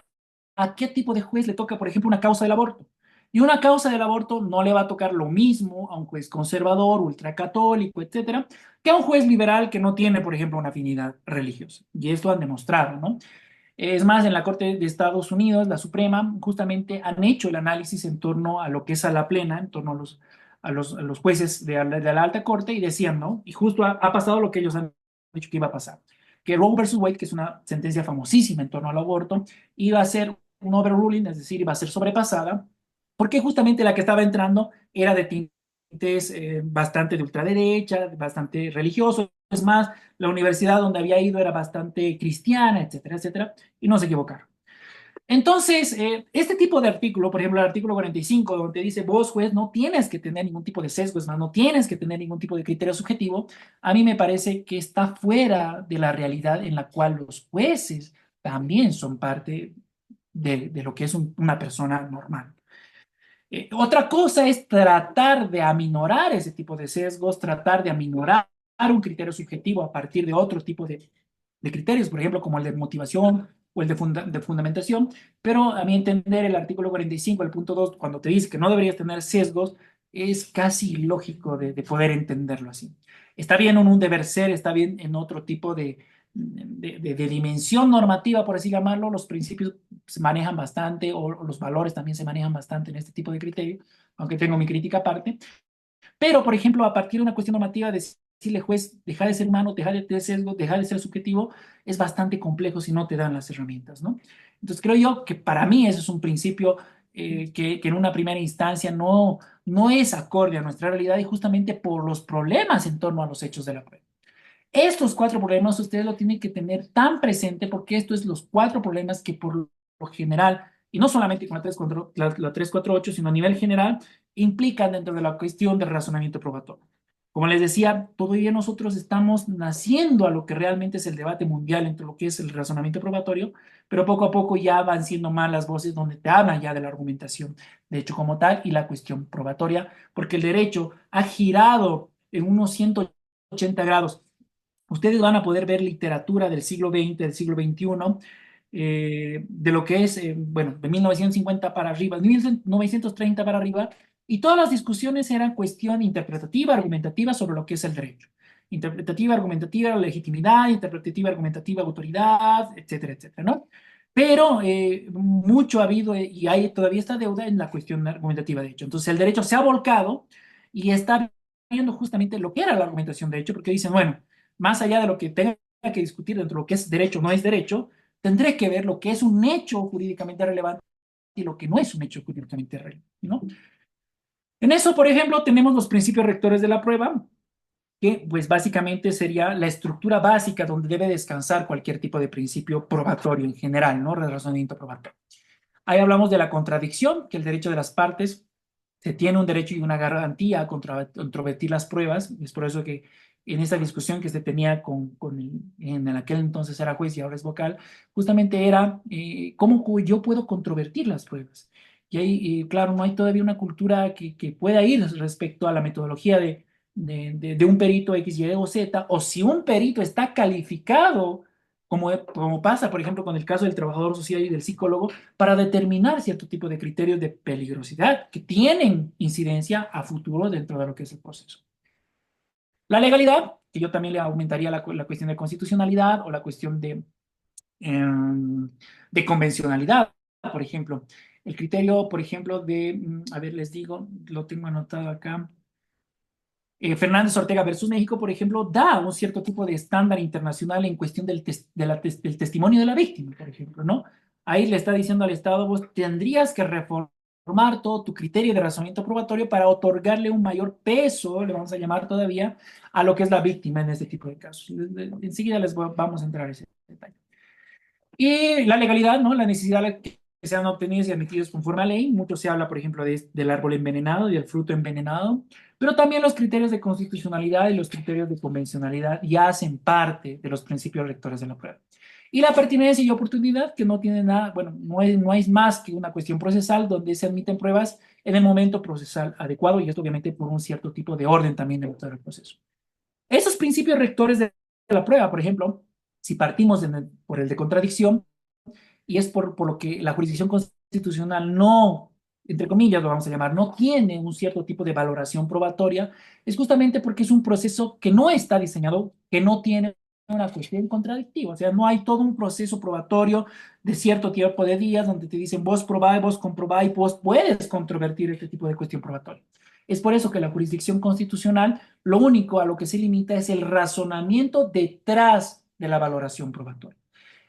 a qué tipo de juez le toca, por ejemplo, una causa del aborto. Y una causa del aborto no le va a tocar lo mismo a un juez conservador, ultracatólico, etcétera, que a un juez liberal que no tiene, por ejemplo, una afinidad religiosa. Y esto han demostrado, ¿no? Es más, en la Corte de Estados Unidos, la Suprema, justamente han hecho el análisis en torno a lo que es a la plena, en torno a los jueces de la alta corte y decían, ¿no? Y justo ha pasado lo que ellos han dicho que iba a pasar. Que Roe versus Wade, que es una sentencia famosísima en torno al aborto, iba a ser un overruling, es decir, iba a ser sobrepasada, porque justamente la que estaba entrando era de tintes bastante de ultraderecha, bastante religioso. Es más, la universidad donde había ido era bastante cristiana, etcétera, etcétera, y no se equivocaron. Entonces, este tipo de artículo, por ejemplo, el artículo 45, donde dice, vos, juez, no tienes que tener ningún tipo de sesgo, es más, no tienes que tener ningún tipo de criterio subjetivo, a mí me parece que está fuera de la realidad en la cual los jueces también son parte de lo que es una persona normal. Otra cosa es tratar de aminorar ese tipo de sesgos, tratar de aminorar un criterio subjetivo a partir de otro tipo de criterios, por ejemplo, como el de motivación o el de fundamentación, pero a mi entender el artículo 45, el punto 2, cuando te dice que no deberías tener sesgos, es casi ilógico de poder entenderlo así. Está bien en un deber ser, está bien en otro tipo de dimensión normativa, por así llamarlo, los principios se manejan bastante o los valores también se manejan bastante en este tipo de criterio, aunque tengo mi crítica aparte. Pero, por ejemplo, a partir de una cuestión normativa, decirle juez, deja de ser humano, deja de tener sesgo, deja de ser subjetivo, es bastante complejo si no te dan las herramientas, ¿no? Entonces, creo yo que para mí ese es un principio que en una primera instancia no es acorde a nuestra realidad y justamente por los problemas en torno a los hechos de la prueba. Estos cuatro problemas ustedes lo tienen que tener tan presente porque estos es los cuatro problemas que por lo general, y no solamente con la 348, sino a nivel general, implican dentro de la cuestión del razonamiento probatorio. Como les decía, todavía nosotros estamos naciendo a lo que realmente es el debate mundial entre lo que es el razonamiento probatorio, pero poco a poco ya van siendo más las voces donde te hablan ya de la argumentación, de hecho como tal, y la cuestión probatoria, porque el derecho ha girado en unos 180 grados. Ustedes van a poder ver literatura del siglo XX, del siglo XXI, de lo que es, bueno, de 1950 para arriba, de 1930 para arriba, y todas las discusiones eran cuestión interpretativa, argumentativa sobre lo que es el derecho. Interpretativa, argumentativa, legitimidad, interpretativa, argumentativa, autoridad, etcétera, etcétera, ¿no? Pero mucho ha habido y hay todavía esta deuda en la cuestión argumentativa, de hecho. Entonces el derecho se ha volcado y está viendo justamente lo que era la argumentación de hecho, porque dicen, bueno, más allá de lo que tenga que discutir dentro de lo que es derecho o no es derecho, tendré que ver lo que es un hecho jurídicamente relevante y lo que no es un hecho jurídicamente relevante, ¿no? En eso, por ejemplo, tenemos los principios rectores de la prueba, que pues básicamente sería la estructura básica donde debe descansar cualquier tipo de principio probatorio en general, ¿no? De razonamiento probatorio. Ahí hablamos de la contradicción, que el derecho de las partes se tiene un derecho y una garantía a controvertir las pruebas. Es por eso que en esta discusión que se tenía en aquel entonces era juez y ahora es vocal, justamente era cómo yo puedo controvertir las pruebas. Y ahí, claro, no hay todavía una cultura que pueda ir respecto a la metodología de un perito X, Y o Z, o si un perito está calificado, como pasa, por ejemplo, con el caso del trabajador social y del psicólogo, para determinar cierto tipo de criterios de peligrosidad que tienen incidencia a futuro dentro de lo que es el proceso. La legalidad, que yo también le aumentaría la cuestión de constitucionalidad o la cuestión de convencionalidad, por ejemplo. El criterio, por ejemplo, a ver, les digo, lo tengo anotado acá. Fernández Ortega versus México, por ejemplo, da un cierto tipo de estándar internacional en cuestión del testimonio de la víctima, por ejemplo, ¿no? Ahí le está diciendo al Estado, vos tendrías que reformar todo tu criterio de razonamiento probatorio para otorgarle un mayor peso, le vamos a llamar todavía, a lo que es la víctima en este tipo de casos. Enseguida vamos a entrar a ese detalle. Y la legalidad, ¿no? La necesidad se han obtenido y admitidos conforme a ley. Mucho se habla, por ejemplo, del árbol envenenado y del fruto envenenado, pero también los criterios de constitucionalidad y los criterios de convencionalidad ya hacen parte de los principios rectores de la prueba. Y la pertinencia y oportunidad, que no tiene nada, bueno, no es más que una cuestión procesal donde se admiten pruebas en el momento procesal adecuado y esto obviamente por un cierto tipo de orden también dentro del proceso. Esos principios rectores de la prueba, por ejemplo, si partimos por el de contradicción, y es por lo que la jurisdicción constitucional no, entre comillas lo vamos a llamar, no tiene un cierto tipo de valoración probatoria, es justamente porque es un proceso que no está diseñado, que no tiene una cuestión contradictiva, o sea, no hay todo un proceso probatorio de cierto tiempo de días donde te dicen vos probáis, vos comprobáis, vos puedes controvertir este tipo de cuestión probatoria. Es por eso que la jurisdicción constitucional lo único a lo que se limita es el razonamiento detrás de la valoración probatoria.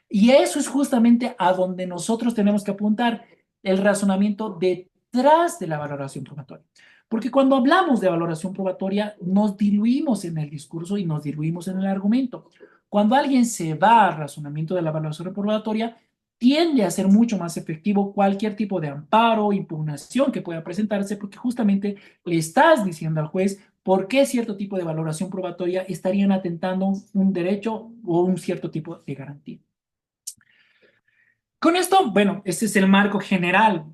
Y eso es justamente a donde nosotros tenemos que apuntar el razonamiento detrás de la valoración probatoria. Porque cuando hablamos de valoración probatoria, nos diluimos en el discurso y nos diluimos en el argumento. Cuando alguien se va al razonamiento de la valoración probatoria, tiende a ser mucho más efectivo cualquier tipo de amparo o impugnación que pueda presentarse, porque justamente le estás diciendo al juez por qué cierto tipo de valoración probatoria estarían atentando un derecho o un cierto tipo de garantía. Con esto, bueno, este es el marco general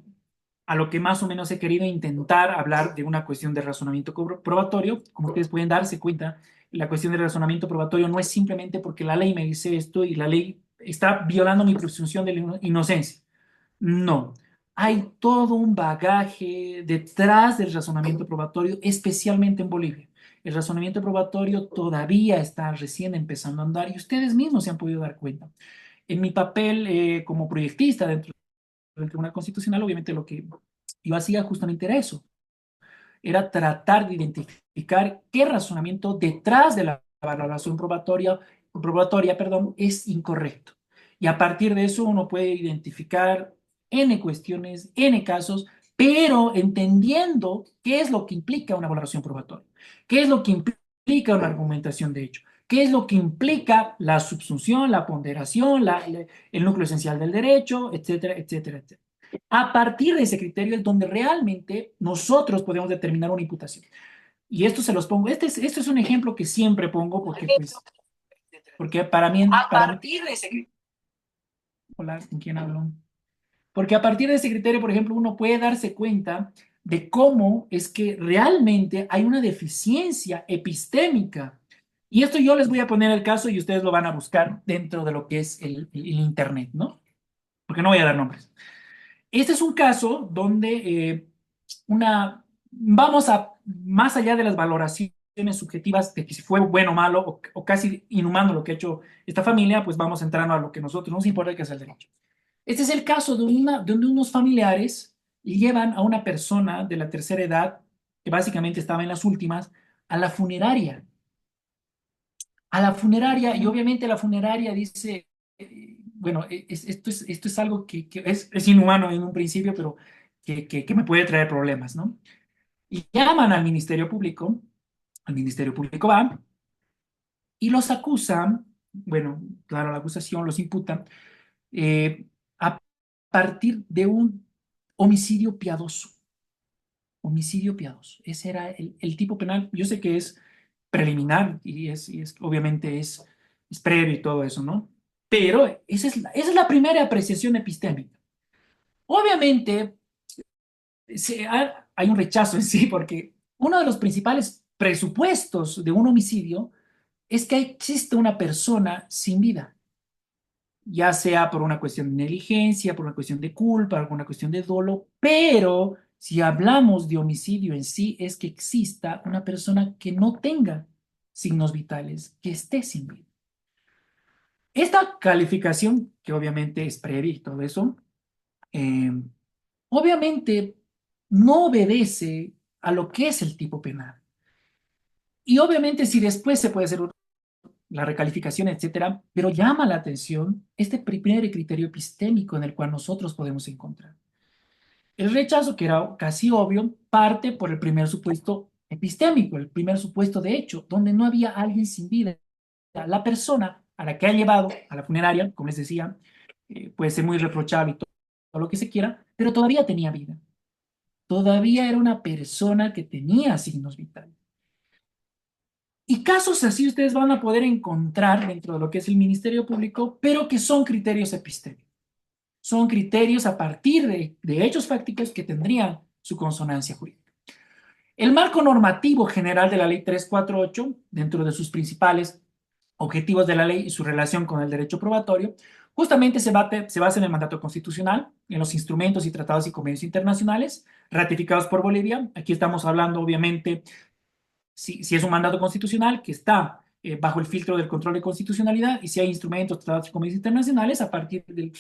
a lo que más o menos he querido intentar hablar de una cuestión de razonamiento probatorio. Como ustedes pueden darse cuenta, la cuestión de razonamiento probatorio no es simplemente porque la ley me dice esto y la ley está violando mi presunción de la inocencia. No, hay todo un bagaje detrás del razonamiento probatorio, especialmente en Bolivia. El razonamiento probatorio todavía está recién empezando a andar y ustedes mismos se han podido dar cuenta. En mi papel como proyectista dentro del Tribunal Constitucional, obviamente lo que yo hacía justamente era eso, era tratar de identificar qué razonamiento detrás de la valoración probatoria, perdón, es incorrecto. Y a partir de eso uno puede identificar N cuestiones, N casos, pero entendiendo qué es lo que implica una valoración probatoria, qué es lo que implica una argumentación de hecho, qué es lo que implica la subsunción, la ponderación, el núcleo esencial del derecho, etcétera, etcétera, etcétera. A partir de ese criterio es donde realmente nosotros podemos determinar una imputación. Y esto se los pongo, esto es un ejemplo que siempre pongo porque para mí, hola, ¿con quién hablo? Porque a partir de ese criterio, por ejemplo, uno puede darse cuenta de cómo es que realmente hay una deficiencia epistémica. Y esto yo les voy a poner el caso y ustedes lo van a buscar dentro de lo que es el Internet, ¿no? Porque no voy a dar nombres. Este es un caso donde vamos a, más allá de las valoraciones subjetivas de que si fue bueno o malo o casi inhumano lo que ha hecho esta familia, pues vamos entrando a lo que a nosotros nos importa, que es el derecho. Este es el caso donde unos familiares llevan a una persona de la tercera edad, que básicamente estaba en las últimas, a la funeraria. A la funeraria, y obviamente la funeraria dice, bueno, esto es algo que es inhumano en un principio, pero que me puede traer problemas, ¿no? Y llaman al Ministerio Público va, y los acusan, bueno, claro, la acusación los imputa a partir de un homicidio piadoso. Homicidio piadoso. Ese era el tipo penal. Yo sé que es preliminar y obviamente es previo y todo eso, ¿no? Pero esa es la primera apreciación epistémica. Obviamente, hay un rechazo en sí, porque uno de los principales presupuestos de un homicidio es que existe una persona sin vida, ya sea por una cuestión de negligencia, por una cuestión de culpa, alguna cuestión de dolo, pero si hablamos de homicidio en sí, es que exista una persona que no tenga signos vitales, que esté sin vida. Esta calificación, que obviamente es previa y todo eso, eh, obviamente no obedece a lo que es el tipo penal. Y obviamente si después se puede hacer la recalificación, etcétera, pero llama la atención este primer criterio epistémico en el cual nosotros podemos encontrar. El rechazo, que era casi obvio, parte por el primer supuesto epistémico, el primer supuesto de hecho, donde no había alguien sin vida. La persona a la que ha llevado a la funeraria, como les decía, puede ser muy reprochable y todo, o lo que se quiera, pero todavía tenía vida. Todavía era una persona que tenía signos vitales. Y casos así ustedes van a poder encontrar dentro de lo que es el Ministerio Público, pero que son criterios epistémicos. Son criterios a partir de hechos fácticos que tendrían su consonancia jurídica. El marco normativo general de la Ley 348, dentro de sus principales objetivos de la ley y su relación con el derecho probatorio, justamente se basa en el mandato constitucional, en los instrumentos y tratados y convenios internacionales ratificados por Bolivia. Aquí estamos hablando, obviamente, si es un mandato constitucional que está bajo el filtro del control de constitucionalidad y si hay instrumentos, tratados y convenios internacionales a partir del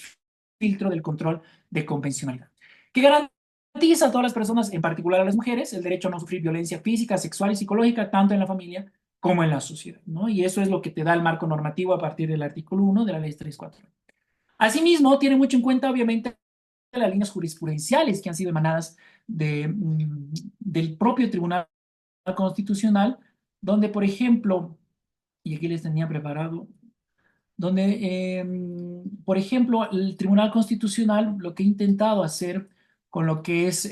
filtro del control de convencionalidad, que garantiza a todas las personas, en particular a las mujeres, el derecho a no sufrir violencia física, sexual y psicológica, tanto en la familia como en la sociedad, ¿no? Y eso es lo que te da el marco normativo a partir del artículo 1 de la ley 34. Asimismo, tiene mucho en cuenta, obviamente, las líneas jurisprudenciales que han sido emanadas del propio Tribunal Constitucional, donde, por ejemplo, y aquí les tenía preparado, donde, por ejemplo, el Tribunal Constitucional lo que ha intentado hacer con lo que es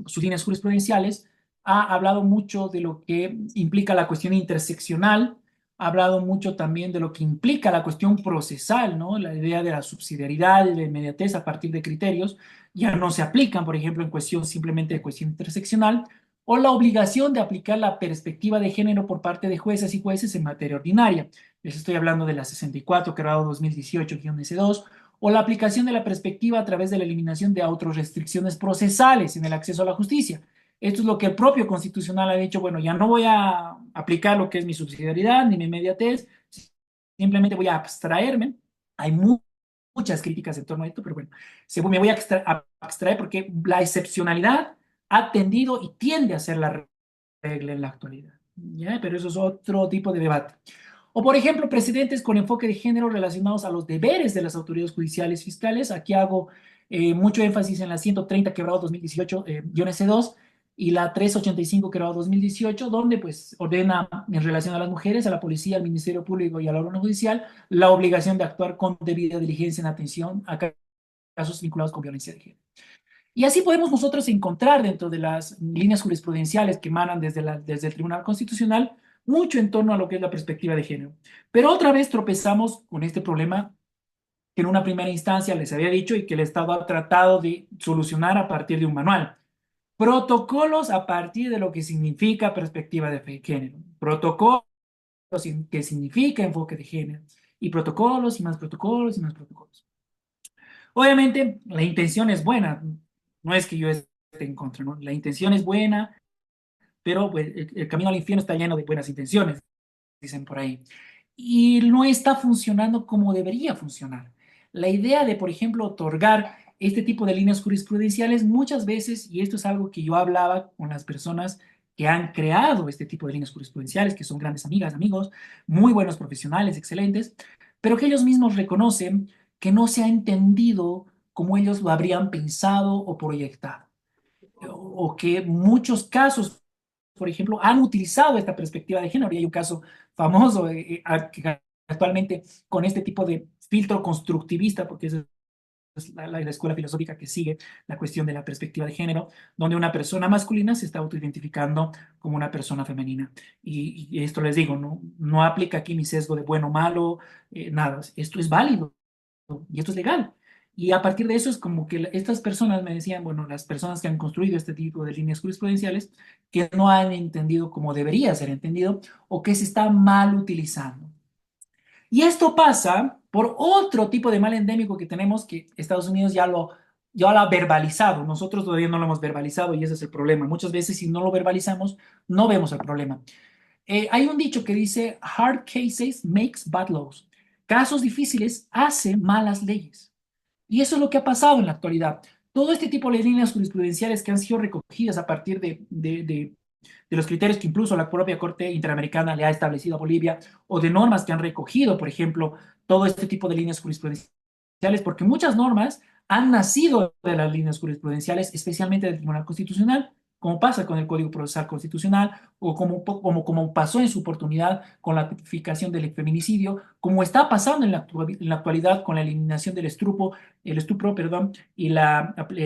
sus líneas jurisprudenciales, ha hablado mucho de lo que implica la cuestión interseccional, ha hablado mucho también de lo que implica la cuestión procesal, ¿no? La idea de la subsidiariedad y la inmediatez a partir de criterios ya no se aplican, por ejemplo, en cuestión simplemente de cuestión interseccional, o la obligación de aplicar la perspectiva de género por parte de jueces y jueces en materia ordinaria. Les estoy hablando de la 64, creado 2018-S2, o la aplicación de la perspectiva a través de la eliminación de autorrestricciones procesales en el acceso a la justicia. Esto es lo que el propio Constitucional ha dicho, bueno, ya no voy a aplicar lo que es mi subsidiariedad ni mi inmediatez, simplemente voy a abstraerme. Hay muchas críticas en torno a esto, pero bueno, me voy a abstraer porque la excepcionalidad ha tendido y tiende a ser la regla en la actualidad. ¿Ya? Pero eso es otro tipo de debate. O, por ejemplo, precedentes con enfoque de género relacionados a los deberes de las autoridades judiciales fiscales. Aquí hago mucho énfasis en la 130 quebrado 2018, S2, y la 385 quebrado 2018, donde pues ordena en relación a las mujeres, a la policía, al Ministerio Público y al órgano judicial la obligación de actuar con debida diligencia en atención a casos vinculados con violencia de género. Y así podemos nosotros encontrar dentro de las líneas jurisprudenciales que emanan desde el Tribunal Constitucional mucho en torno a lo que es la perspectiva de género. Pero otra vez tropezamos con este problema que en una primera instancia les había dicho y que el Estado ha tratado de solucionar a partir de un manual. Protocolos a partir de lo que significa perspectiva de género. Protocolos que significa enfoque de género. Y protocolos y más protocolos y más protocolos. Obviamente, la intención es buena, no es que yo esté en contra, ¿no? La intención es buena, pero pues, el camino al infierno está lleno de buenas intenciones, dicen por ahí. Y no está funcionando como debería funcionar. La idea de, por ejemplo, otorgar este tipo de líneas jurisprudenciales muchas veces, y esto es algo que yo hablaba con las personas que han creado este tipo de líneas jurisprudenciales, que son grandes amigas, amigos, muy buenos profesionales, excelentes, pero que ellos mismos reconocen que no se ha entendido como ellos lo habrían pensado o proyectado, o que muchos casos, por ejemplo, han utilizado esta perspectiva de género. Y hay un caso famoso que actualmente con este tipo de filtro constructivista, porque es la escuela filosófica que sigue la cuestión de la perspectiva de género, donde una persona masculina se está autoidentificando como una persona femenina. Y esto les digo, no aplica aquí mi sesgo de bueno o malo, nada. Esto es válido y esto es legal. Y a partir de eso es como que estas personas me decían, bueno, las personas que han construido este tipo de líneas jurisprudenciales, que no han entendido como debería ser entendido o que se está mal utilizando. Y esto pasa por otro tipo de mal endémico que tenemos, que Estados Unidos ya lo ha verbalizado. Nosotros todavía no lo hemos verbalizado y ese es el problema. Muchas veces si no lo verbalizamos, no vemos el problema. Hay un dicho que dice, hard cases makes bad laws. Casos difíciles hacen malas leyes. Y eso es lo que ha pasado en la actualidad. Todo este tipo de líneas jurisprudenciales que han sido recogidas a partir de los criterios que incluso la propia Corte Interamericana le ha establecido a Bolivia, o de normas que han recogido, por ejemplo, todo este tipo de líneas jurisprudenciales, porque muchas normas han nacido de las líneas jurisprudenciales, especialmente del Tribunal Constitucional, como pasa con el Código Procesal Constitucional o como pasó en su oportunidad con la tipificación del feminicidio, como está pasando en la actualidad con la eliminación del estupro, perdón, y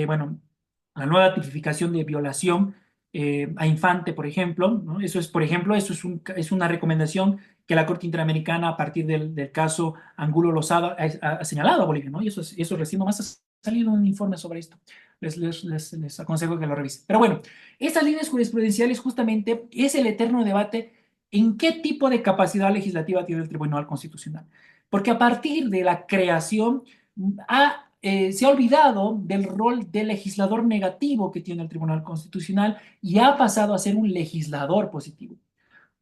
bueno, la nueva tipificación de violación a infante, por ejemplo, ¿no? Eso es, por ejemplo, es una recomendación que la Corte Interamericana, a partir del caso Angulo Lozada, ha señalado a Bolivia, ¿no? Y eso recién nomás ha salido un informe sobre esto. Les aconsejo que lo revisen. Pero bueno, estas líneas jurisprudenciales justamente es el eterno debate en qué tipo de capacidad legislativa tiene el Tribunal Constitucional. Porque a partir de la creación se ha olvidado del rol de legislador negativo que tiene el Tribunal Constitucional y ha pasado a ser un legislador positivo.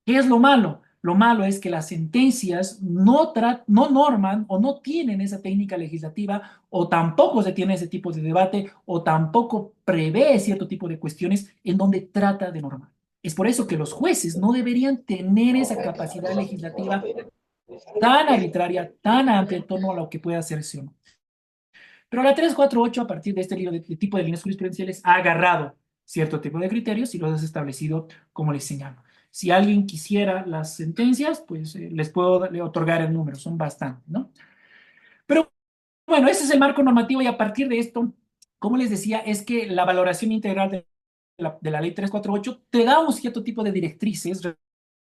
¿Qué es lo malo? Lo malo es que las sentencias no norman o no tienen esa técnica legislativa o tampoco se tiene ese tipo de debate o tampoco prevé cierto tipo de cuestiones en donde trata de normar. Es por eso que los jueces no deberían tener esa capacidad legislativa tan arbitraria, tan amplia en torno a lo que puede hacerse o no. Pero la 348, a partir de este libro de tipo de líneas jurisprudenciales, ha agarrado cierto tipo de criterios y los ha establecido como les señalo. Si alguien quisiera las sentencias, pues les puedo otorgar el número, son bastantes, ¿no? Pero bueno, ese es el marco normativo y a partir de esto, como les decía, es que la valoración integral de la ley 348 te da un cierto tipo de directrices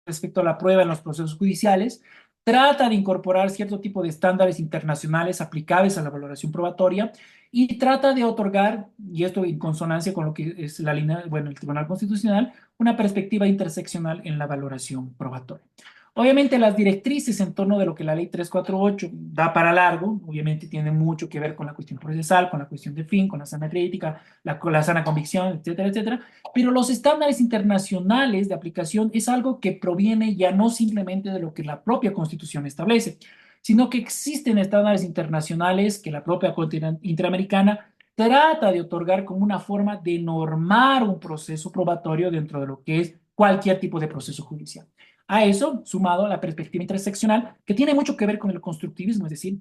respecto a la prueba en los procesos judiciales, trata de incorporar cierto tipo de estándares internacionales aplicables a la valoración probatoria y trata de otorgar, y esto en consonancia con lo que es la línea, bueno, el Tribunal Constitucional, una perspectiva interseccional en la valoración probatoria. Obviamente las directrices en torno de lo que la ley 348 da para largo, obviamente tiene mucho que ver con la cuestión procesal, con la cuestión de fin, con la sana crítica, con la sana convicción, etcétera, etcétera. Pero los estándares internacionales de aplicación es algo que proviene ya no simplemente de lo que la propia Constitución establece, sino que existen estándares internacionales que la propia Corte Interamericana trata de otorgar como una forma de normar un proceso probatorio dentro de lo que es cualquier tipo de proceso judicial. A eso, sumado a la perspectiva interseccional, que tiene mucho que ver con el constructivismo, es decir,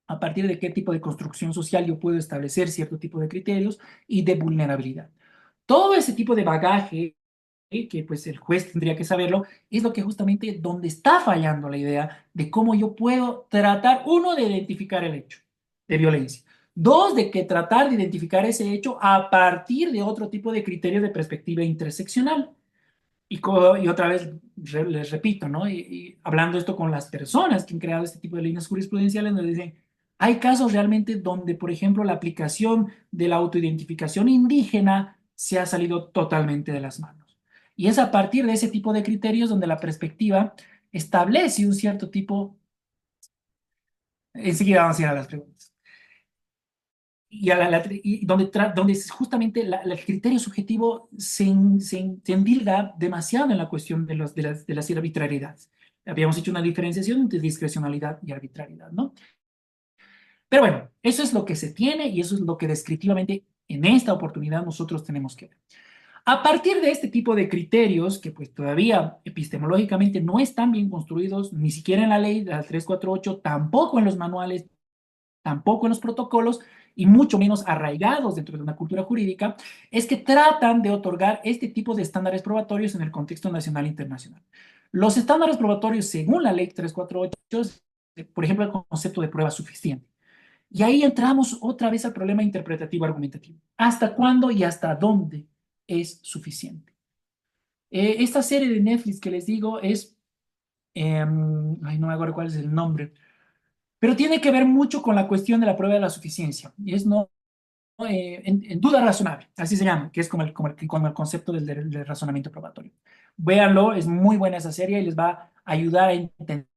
a partir de qué tipo de construcción social yo puedo establecer cierto tipo de criterios y de vulnerabilidad. Todo ese tipo de bagaje, que pues el juez tendría que saberlo, es lo que justamente donde está fallando la idea de cómo yo puedo tratar, uno, de identificar el hecho de violencia. Dos, de que tratar de identificar ese hecho a partir de otro tipo de criterio de perspectiva interseccional. Y otra vez les repito, ¿no? Y hablando esto con las personas que han creado este tipo de líneas jurisprudenciales, nos dicen, hay casos realmente donde, por ejemplo, la aplicación de la autoidentificación indígena se ha salido totalmente de las manos. Y es a partir de ese tipo de criterios donde la perspectiva establece un cierto tipo, enseguida vamos a ir a las preguntas, y donde justamente el criterio subjetivo se endilga demasiado en la cuestión de las arbitrariedades. Habíamos hecho una diferenciación entre discrecionalidad y arbitrariedad, ¿no? Pero bueno, eso es lo que se tiene y eso es lo que descriptivamente en esta oportunidad nosotros tenemos que ver. A partir de este tipo de criterios, que pues todavía epistemológicamente no están bien construidos, ni siquiera en la ley de la 348, tampoco en los manuales, tampoco en los protocolos y mucho menos arraigados dentro de una cultura jurídica, es que tratan de otorgar este tipo de estándares probatorios en el contexto nacional e internacional. Los estándares probatorios, según la ley 348, es, por ejemplo, el concepto de prueba suficiente. Y ahí entramos otra vez al problema interpretativo argumentativo. ¿Hasta cuándo y hasta dónde es suficiente? Esta serie de Netflix que les digo es, ay, no me acuerdo cuál es el nombre, pero tiene que ver mucho con la cuestión de la prueba de la suficiencia. Y es no en duda razonable, así se llama, que es como el concepto del razonamiento probatorio. Véanlo, es muy buena esa serie y les va a ayudar a entender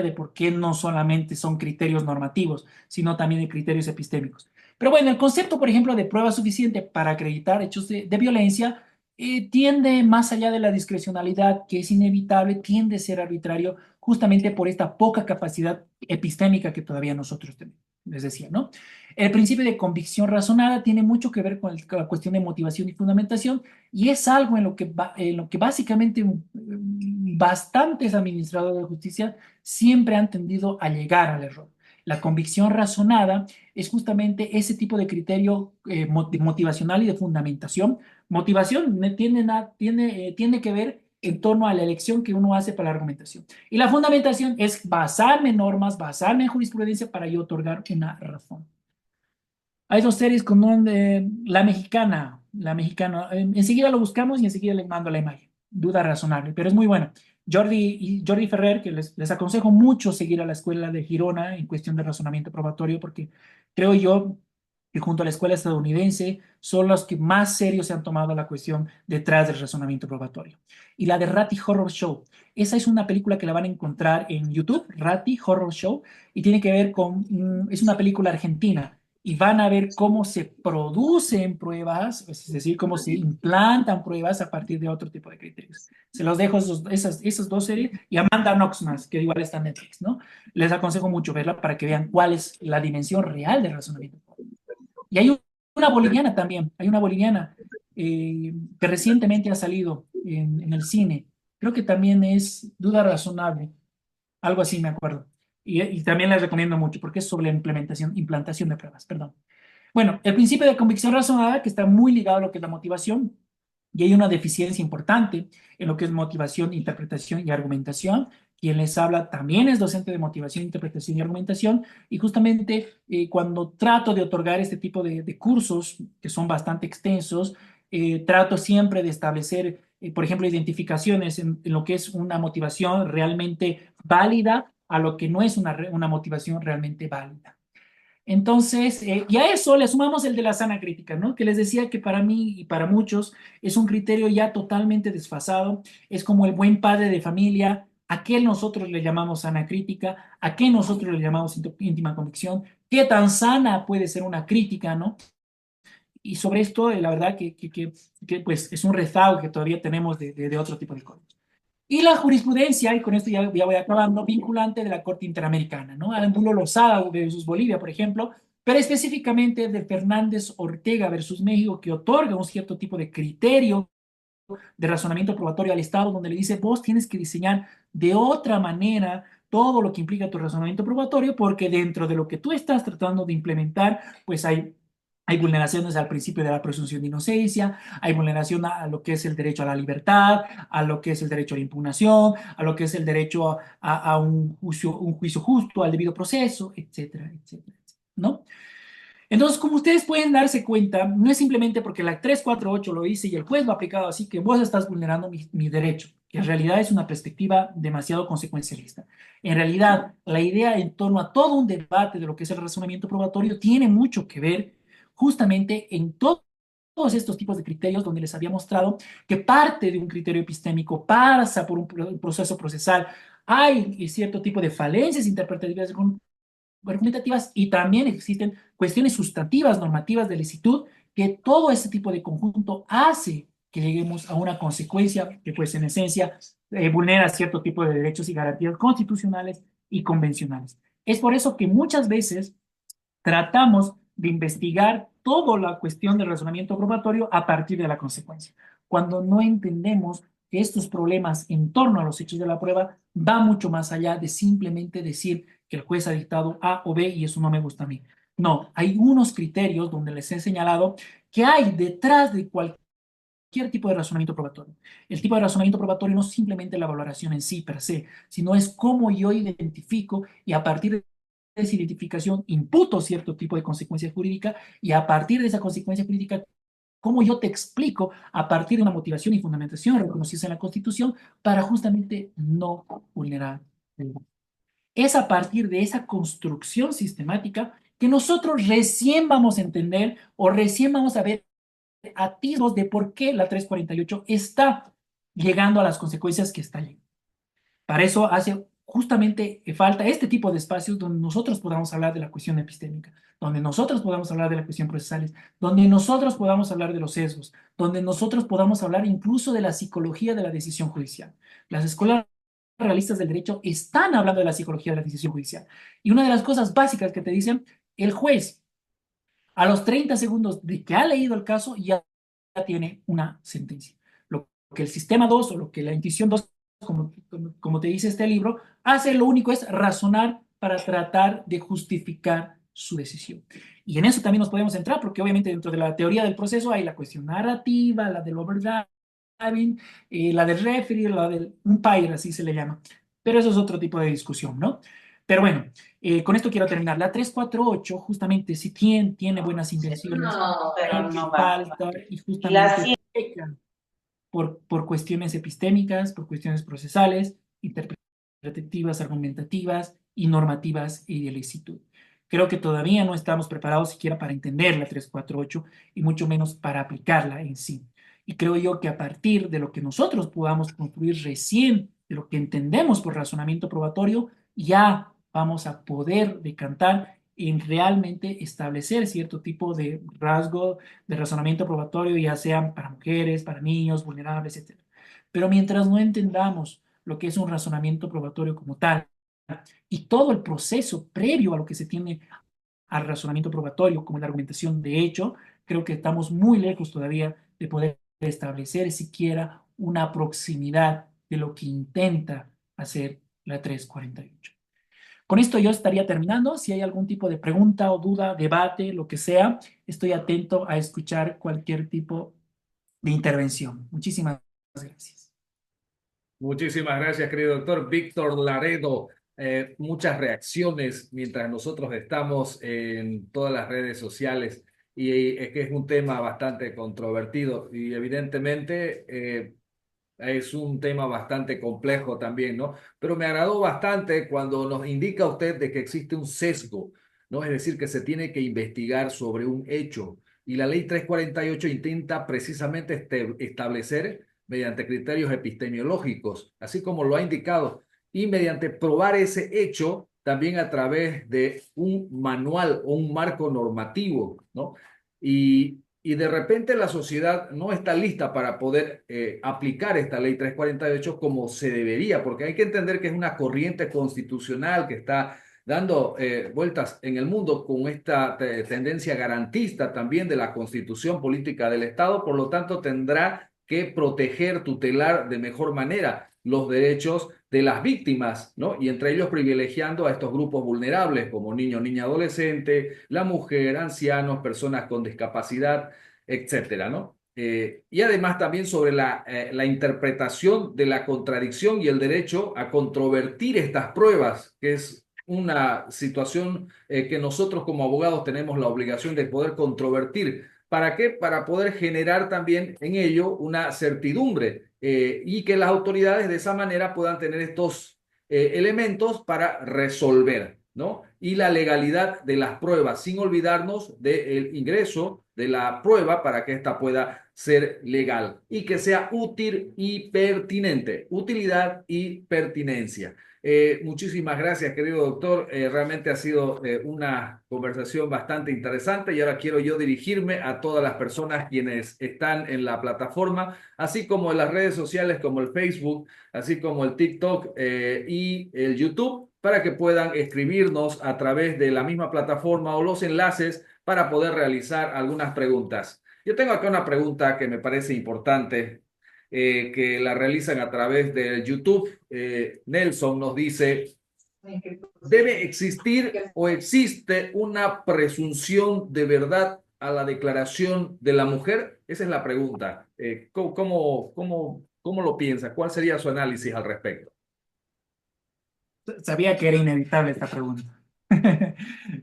de por qué no solamente son criterios normativos, sino también de criterios epistémicos. Pero bueno, el concepto, por ejemplo, de prueba suficiente para acreditar hechos de violencia tiende más allá de la discrecionalidad, que es inevitable, tiende a ser arbitrario justamente por esta poca capacidad epistémica que todavía nosotros tenemos, les decía, ¿no? El principio de convicción razonada tiene mucho que ver con la cuestión de motivación y fundamentación y es algo en lo que básicamente bastantes administradores de justicia siempre han tendido a llegar al error. La convicción razonada es justamente ese tipo de criterio motivacional y de fundamentación Motivación tiene que ver en torno a la elección que uno hace para la argumentación. Y la fundamentación es basarme en normas, basarme en jurisprudencia para yo otorgar una razón. Hay dos series con enseguida lo buscamos y enseguida les mando la imagen. Duda razonable, pero es muy buena. Jordi Ferrer, que les aconsejo mucho seguir a la escuela de Girona en cuestión de razonamiento probatorio, porque creo yo que junto a la escuela estadounidense son los que más serios se han tomado la cuestión detrás del razonamiento probatorio. Y la de Ratty Horror Show. Esa es una película que la van a encontrar en YouTube, Ratty Horror Show, y tiene que ver con, es una película argentina y van a ver cómo se producen pruebas, es decir, cómo se implantan pruebas a partir de otro tipo de criterios. Se los dejo esas dos series y Amanda Knox más, que igual está en Netflix, ¿no? Les aconsejo mucho verla para que vean cuál es la dimensión real del razonamiento. Y hay una boliviana también, hay una boliviana que recientemente ha salido en el cine. Creo que también es Duda Razonable, algo así me acuerdo. Y también les recomiendo mucho porque es sobre la implantación de pruebas, perdón. Bueno, el principio de convicción razonada, que está muy ligado a lo que es la motivación, y hay una deficiencia importante en lo que es motivación, interpretación y argumentación. Quien les habla también es docente de motivación, interpretación y argumentación, y justamente cuando trato de otorgar este tipo de cursos, que son bastante extensos, trato siempre de establecer, por ejemplo, identificaciones en lo que es una motivación realmente válida a lo que no es una motivación realmente válida. Entonces, y a eso le sumamos el de la sana crítica, ¿no? Que les decía que para mí y para muchos es un criterio ya totalmente desfasado, es como el buen padre de familia, a qué nosotros le llamamos sana crítica, a qué nosotros le llamamos íntima convicción, qué tan sana puede ser una crítica, ¿no? Y sobre esto, la verdad que, pues es un rezago que todavía tenemos de otro tipo de cosas. Y la jurisprudencia, y con esto ya voy acabando, vinculante de la Corte Interamericana, ¿no? Angulo Lozada versus Bolivia, por ejemplo, pero específicamente de Fernández Ortega versus México, que otorga un cierto tipo de criterio de razonamiento probatorio al Estado, donde le dice, vos tienes que diseñar de otra manera todo lo que implica tu razonamiento probatorio, porque dentro de lo que tú estás tratando de implementar, pues hay vulneraciones al principio de la presunción de inocencia, hay vulneración a lo que es el derecho a la libertad, a lo que es el derecho a la impugnación, a lo que es el derecho a un juicio justo, al debido proceso, etcétera, etcétera, ¿no? Entonces, como ustedes pueden darse cuenta, no es simplemente porque la 348 lo dice y el juez lo ha aplicado así que vos estás vulnerando mi derecho, que en realidad es una perspectiva demasiado consecuencialista. En realidad, la idea en torno a todo un debate de lo que es el razonamiento probatorio tiene mucho que ver justamente en todos estos tipos de criterios donde les había mostrado que parte de un criterio epistémico pasa por un proceso procesal. Hay cierto tipo de falencias interpretativas argumentativas y también existen cuestiones sustantivas, normativas de licitud, que todo ese tipo de conjunto hace que lleguemos a una consecuencia que pues en esencia vulnera cierto tipo de derechos y garantías constitucionales y convencionales. Es por eso que muchas veces tratamos de investigar toda la cuestión del razonamiento probatorio a partir de la consecuencia, cuando no entendemos que estos problemas en torno a los hechos de la prueba va mucho más allá de simplemente decir que el juez ha dictado A o B y eso no me gusta a mí. No, hay unos criterios donde les he señalado que hay detrás de cualquier tipo de razonamiento probatorio. El tipo de razonamiento probatorio no es simplemente la valoración en sí per se, sino es cómo yo identifico y a partir de esa identificación imputo cierto tipo de consecuencia jurídica y a partir de esa consecuencia jurídica, cómo yo te explico a partir de una motivación y fundamentación reconocida en la Constitución para justamente no vulnerar el derecho. Es a partir de esa construcción sistemática que nosotros recién vamos a entender o recién vamos a ver atisbos de por qué la 348 está llegando a las consecuencias que está llegando. Para eso hace justamente falta este tipo de espacios donde nosotros podamos hablar de la cuestión epistémica, donde nosotros podamos hablar de la cuestión procesales, donde nosotros podamos hablar de los sesgos, donde nosotros podamos hablar incluso de la psicología de la decisión judicial. Las escuelas realistas del derecho están hablando de la psicología de la decisión judicial. Y una de las cosas básicas que te dicen, el juez a los 30 segundos de que ha leído el caso ya tiene una sentencia. Lo que el sistema 2 o lo que la intuición 2, como te dice este libro, hace lo único es razonar para tratar de justificar su decisión. Y en eso también nos podemos entrar, porque obviamente dentro de la teoría del proceso hay la cuestión narrativa, la del overdriving, la del referee, la del umpire, así se le llama. Pero eso es otro tipo de discusión, ¿no? Pero bueno, con esto quiero terminar. La 348 justamente, si tiene buenas intenciones, Pero no va. falta y La justamente peca por cuestiones epistémicas, por cuestiones procesales, interpretativas, argumentativas y normativas y de licitud. Creo que todavía no estamos preparados siquiera para entender la 348 y mucho menos para aplicarla en sí. Y creo yo que a partir de lo que nosotros podamos construir recién, de lo que entendemos por razonamiento probatorio, ya vamos a poder decantar en realmente establecer cierto tipo de rasgo de razonamiento probatorio, ya sean para mujeres, para niños, vulnerables, etc. Pero mientras no entendamos lo que es un razonamiento probatorio como tal y todo el proceso previo a lo que se tiene al razonamiento probatorio, como la argumentación de hecho, creo que estamos muy lejos todavía de poder establecer siquiera una proximidad de lo que intenta hacer la 348. Con esto yo estaría terminando. Si hay algún tipo de pregunta o duda, debate, lo que sea, estoy atento a escuchar cualquier tipo de intervención. Muchísimas gracias. Muchísimas gracias, querido doctor Víctor Laredo. Muchas reacciones mientras nosotros estamos en todas las redes sociales y es que es un tema bastante controvertido y evidentemente es un tema bastante complejo también, ¿no? Pero me agradó bastante cuando nos indica usted de que existe un sesgo, ¿no? Es decir, que se tiene que investigar sobre un hecho. Y la ley 348 intenta precisamente establecer mediante criterios epistemológicos, así como lo ha indicado, y mediante probar ese hecho también a través de un manual o un marco normativo, ¿no? Y de repente la sociedad no está lista para poder aplicar esta ley 348 como se debería, porque hay que entender que es una corriente constitucional que está dando vueltas en el mundo con esta tendencia garantista también de la constitución política del Estado, por lo tanto tendrá que proteger, tutelar de mejor manera los derechos de las víctimas, ¿no? Y entre ellos privilegiando a estos grupos vulnerables como niños, niña, adolescente, la mujer, ancianos, personas con discapacidad, etcétera, ¿no? Y además también sobre la interpretación de la contradicción y el derecho a controvertir estas pruebas, que es una situación que nosotros como abogados tenemos la obligación de poder controvertir. ¿Para qué? Para poder generar también en ello una certidumbre y que las autoridades de esa manera puedan tener estos elementos para resolver, ¿no? Y la legalidad de las pruebas, sin olvidarnos del ingreso de la prueba para que ésta pueda ser legal y que sea útil y pertinente. Utilidad y pertinencia. Muchísimas gracias, querido doctor. Realmente ha sido una conversación bastante interesante y ahora quiero yo dirigirme a todas las personas quienes están en la plataforma, así como en las redes sociales como el Facebook, así como el TikTok y el YouTube, para que puedan escribirnos a través de la misma plataforma o los enlaces para poder realizar algunas preguntas. Yo tengo acá una pregunta que me parece importante que la realizan a través de YouTube. Nelson nos dice, ¿debe existir o existe una presunción de verdad a la declaración de la mujer? Esa es la pregunta. ¿Cómo lo piensa? ¿Cuál sería su análisis al respecto? Sabía que era inevitable esta pregunta.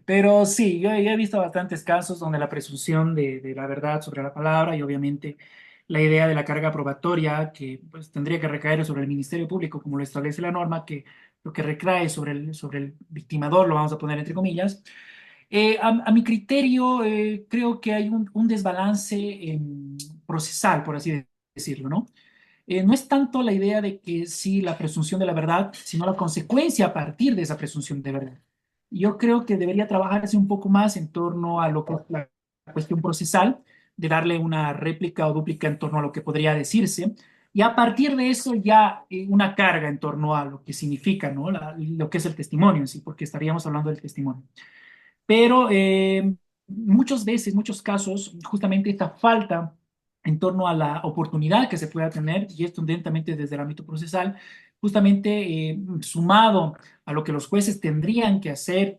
Pero sí, yo he visto bastantes casos donde la presunción de la verdad sobre la palabra y obviamente la idea de la carga probatoria que pues, tendría que recaer sobre el Ministerio Público, como lo establece la norma, que lo que recae sobre el victimador, lo vamos a poner entre comillas. A mi criterio, creo que hay un desbalance procesal, por así decirlo, ¿no? No es tanto la idea de que sí la presunción de la verdad, sino la consecuencia a partir de esa presunción de verdad. Yo creo que debería trabajarse un poco más en torno a lo que es la cuestión procesal, de darle una réplica o dúplica en torno a lo que podría decirse, y a partir de eso ya una carga en torno a lo que significa, ¿no? Lo que es el testimonio en sí, porque estaríamos hablando del testimonio. Pero muchas veces, muchos casos, justamente esta falta en torno a la oportunidad que se pueda tener, y esto directamente desde el ámbito procesal, justamente sumado a lo que los jueces tendrían que hacer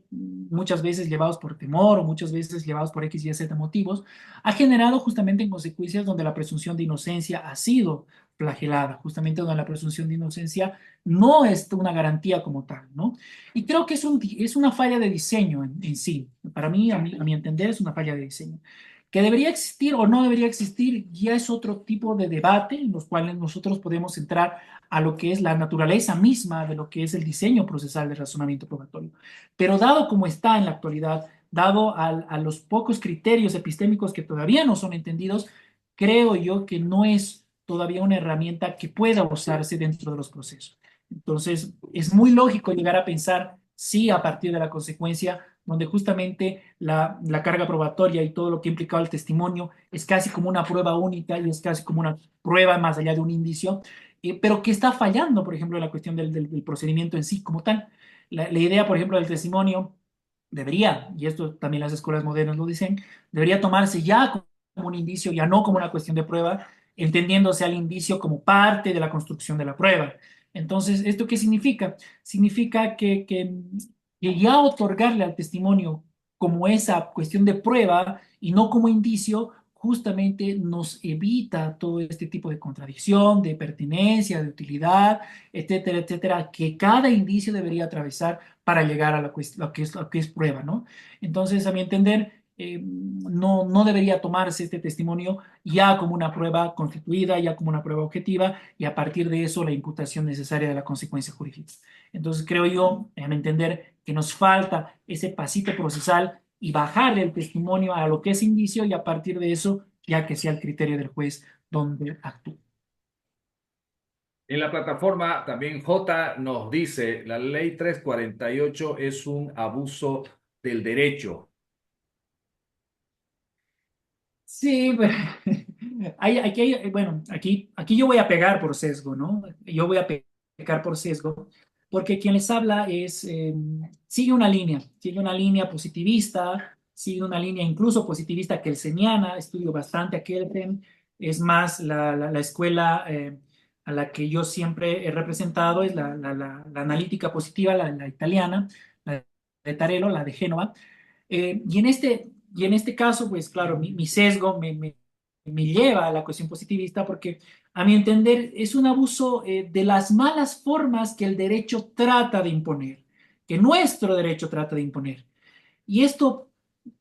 muchas veces llevados por temor o muchas veces llevados por X, Y, Z motivos, ha generado justamente en consecuencias donde la presunción de inocencia ha sido flagelada, justamente donde la presunción de inocencia no es una garantía como tal, ¿no? Y creo que es una falla de diseño en sí. Para mí, a mi entender, es una falla de diseño. Que debería existir o no debería existir ya es otro tipo de debate en los cuales nosotros podemos entrar a lo que es la naturaleza misma de lo que es el diseño procesal de razonamiento probatorio. Pero dado como está en la actualidad, dado a los pocos criterios epistémicos que todavía no son entendidos, creo yo que no es todavía una herramienta que pueda usarse dentro de los procesos. Entonces, es muy lógico llegar a pensar, sí, a partir de la consecuencia, donde justamente la carga probatoria y todo lo que ha implicado el testimonio es casi como una prueba única y es casi como una prueba más allá de un indicio, pero que está fallando, por ejemplo, en la cuestión del procedimiento en sí como tal. La idea, por ejemplo, del testimonio debería, y esto también las escuelas modernas lo dicen, debería tomarse ya como un indicio, ya no como una cuestión de prueba, entendiéndose al indicio como parte de la construcción de la prueba. Entonces, ¿esto qué significa? Significa que ya otorgarle al testimonio como esa cuestión de prueba y no como indicio, justamente nos evita todo este tipo de contradicción, de pertinencia, de utilidad, etcétera, etcétera, que cada indicio debería atravesar para llegar a lo que es prueba, ¿no? Entonces, a mi entender, no debería tomarse este testimonio ya como una prueba constituida, ya como una prueba objetiva, y a partir de eso la imputación necesaria de la consecuencia jurídica. Entonces, creo yo, a mi entender, que nos falta ese pasito procesal y bajarle el testimonio a lo que es indicio y a partir de eso, ya que sea el criterio del juez donde actúe. En la plataforma también J nos dice, la ley 348 es un abuso del derecho. Sí, bueno, bueno, aquí yo voy a pegar por sesgo, ¿no? Yo voy a pecar por sesgo, porque quien les habla sigue una línea positivista, sigue una línea incluso positivista kelseniana, estudio bastante a Kelsen, es más, la escuela a la que yo siempre he representado es la analítica positiva, la italiana, la de Tarello, la de Génova. Y en este caso, pues claro, mi sesgo me lleva a la cuestión positivista porque, a mi entender, es un abuso de las malas formas que el derecho trata de imponer, que nuestro derecho trata de imponer. Y esto,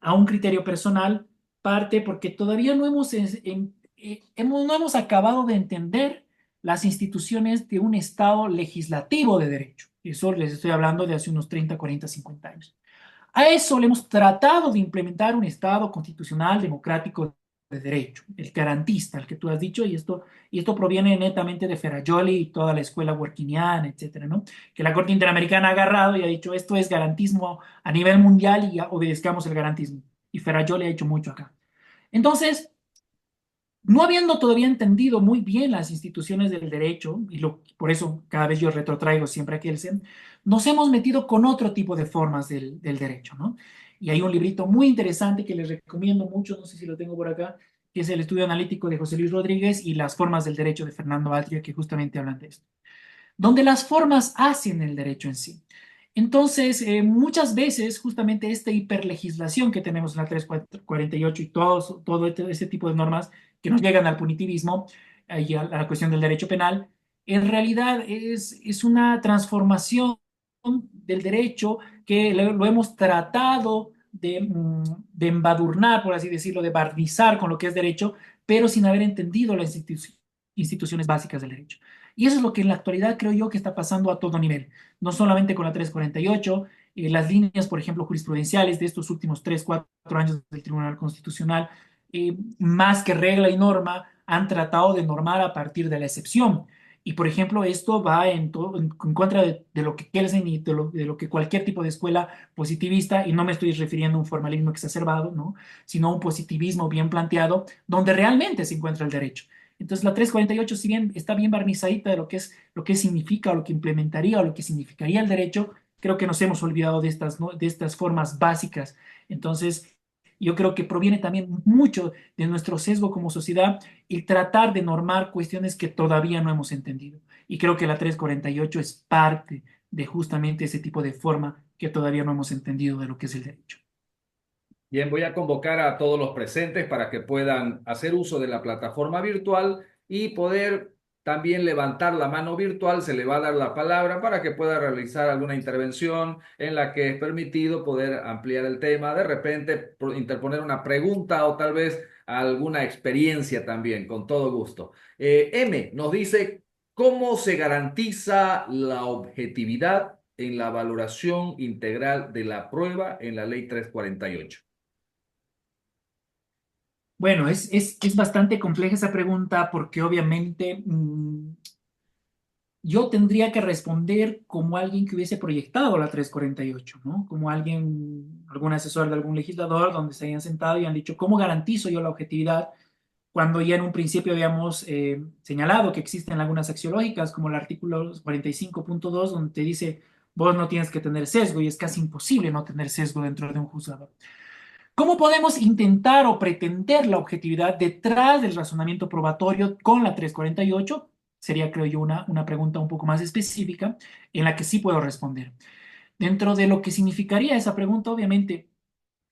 a un criterio personal, parte porque todavía no hemos acabado de entender las instituciones de un Estado legislativo de derecho. Eso les estoy hablando de hace unos 30, 40, 50 años. A eso le hemos tratado de implementar un Estado constitucional, democrático de derecho, el garantista, el que tú has dicho, y esto proviene netamente de Ferrajoli y toda la escuela workiniana, etcétera, ¿no? Que la Corte Interamericana ha agarrado y ha dicho, esto es garantismo a nivel mundial y ya obedezcamos el garantismo. Y Ferrajoli ha hecho mucho acá. Entonces, no habiendo todavía entendido muy bien las instituciones del derecho, por eso cada vez yo retrotraigo siempre a Kelsen, nos hemos metido con otro tipo de formas del derecho, ¿no? Y hay un librito muy interesante que les recomiendo mucho, no sé si lo tengo por acá, que es el estudio analítico de José Luis Rodríguez y las formas del derecho de Fernando Atria, que justamente hablan de esto donde las formas hacen el derecho en sí. Entonces, muchas veces, justamente esta hiperlegislación que tenemos en la 348 y todo este tipo de normas que nos llegan al punitivismo y a la cuestión del derecho penal, en realidad es una transformación del derecho que lo hemos tratado de embadurnar, por así decirlo, de barnizar con lo que es derecho, pero sin haber entendido las instituciones básicas del derecho. Y eso es lo que en la actualidad creo yo que está pasando a todo nivel, no solamente con la 348, las líneas, por ejemplo, jurisprudenciales de estos últimos 3 4 años del Tribunal Constitucional, más que regla y norma, han tratado de normar a partir de la excepción. Y, por ejemplo, esto va en contra de lo que Kelsen y de lo que cualquier tipo de escuela positivista, y no me estoy refiriendo a un formalismo exacerbado, ¿no? Sino a un positivismo bien planteado, donde realmente se encuentra el derecho. Entonces la 348, si bien está bien barnizadita de lo que significa o lo que implementaría o lo que significaría el derecho, creo que nos hemos olvidado de estas, ¿no? de estas formas básicas. Entonces, yo creo que proviene también mucho de nuestro sesgo como sociedad y tratar de normar cuestiones que todavía no hemos entendido. Y creo que la 348 es parte de justamente ese tipo de forma que todavía no hemos entendido de lo que es el derecho. Bien, voy a convocar a todos los presentes para que puedan hacer uso de la plataforma virtual y poder también levantar la mano virtual. Se le va a dar la palabra para que pueda realizar alguna intervención en la que es permitido poder ampliar el tema, de repente interponer una pregunta o tal vez alguna experiencia también, con todo gusto. M nos dice, ¿cómo se garantiza la objetividad en la valoración integral de la prueba en la ley 348? Bueno, es bastante compleja esa pregunta porque obviamente yo tendría que responder como alguien que hubiese proyectado la 348, ¿no? Como alguien, algún asesor de algún legislador donde se hayan sentado y han dicho, ¿cómo garantizo yo la objetividad cuando ya en un principio habíamos señalado que existen lagunas axiológicas como el artículo 45.2 donde te dice, vos no tienes que tener sesgo y es casi imposible no tener sesgo dentro de un juzgado? ¿Cómo podemos intentar o pretender la objetividad detrás del razonamiento probatorio con la 348? Sería, creo yo, una pregunta un poco más específica en la que sí puedo responder. Dentro de lo que significaría esa pregunta, obviamente,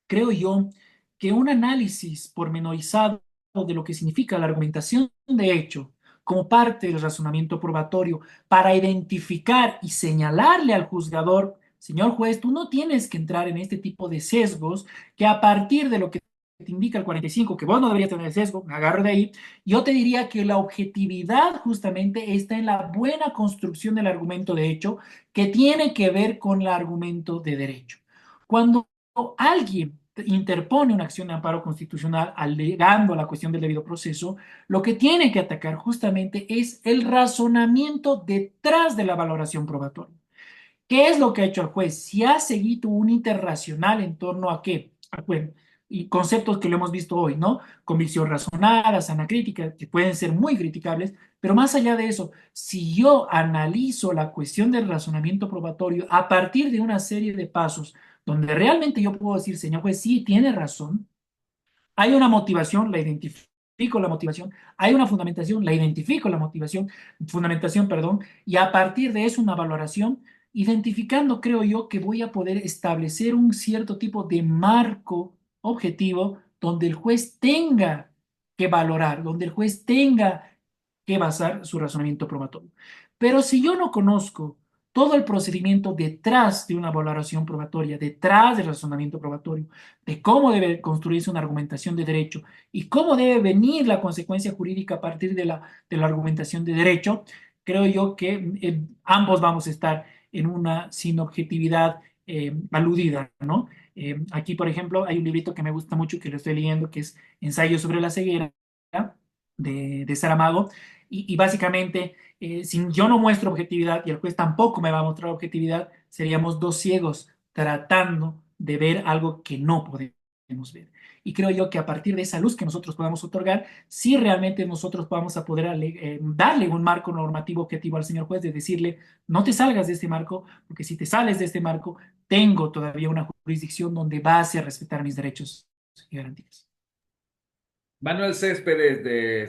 creo yo que un análisis pormenorizado de lo que significa la argumentación de hecho como parte del razonamiento probatorio para identificar y señalarle al juzgador, señor juez, tú no tienes que entrar en este tipo de sesgos que a partir de lo que te indica el 45, que vos no deberías tener el sesgo, me agarro de ahí, yo te diría que la objetividad justamente está en la buena construcción del argumento de hecho que tiene que ver con el argumento de derecho. Cuando alguien interpone una acción de amparo constitucional alegando la cuestión del debido proceso, lo que tiene que atacar justamente es el razonamiento detrás de la valoración probatoria. ¿Qué es lo que ha hecho el juez? Si ha seguido un interracional en torno a qué, bueno, y conceptos que lo hemos visto hoy, ¿no? Convicción razonada, sana crítica, que pueden ser muy criticables, pero más allá de eso, si yo analizo la cuestión del razonamiento probatorio a partir de una serie de pasos donde realmente yo puedo decir, señor juez, sí, tiene razón, hay una motivación, la identifico la motivación, hay una fundamentación, la identifico la motivación, fundamentación, perdón, y a partir de eso una valoración, identificando, creo yo, que voy a poder establecer un cierto tipo de marco objetivo donde el juez tenga que valorar, donde el juez tenga que basar su razonamiento probatorio. Pero si yo no conozco todo el procedimiento detrás de una valoración probatoria, detrás del razonamiento probatorio, de cómo debe construirse una argumentación de derecho y cómo debe venir la consecuencia jurídica a partir de la argumentación de derecho, creo yo que ambos vamos a estar en una sin objetividad aludida, ¿no? Aquí, por ejemplo, hay un librito que me gusta mucho que lo estoy leyendo, que es Ensayo sobre la ceguera, de Saramago, y básicamente, si yo no muestro objetividad y el juez tampoco me va a mostrar objetividad, seríamos dos ciegos tratando de ver algo que no podemos ver. Y creo yo que a partir de esa luz que nosotros podamos otorgar, si realmente nosotros vamos a poder darle un marco normativo objetivo al señor juez, de decirle, no te salgas de este marco, porque si te sales de este marco, tengo todavía una jurisdicción donde vas a respetar mis derechos y garantías. Manuel Céspedes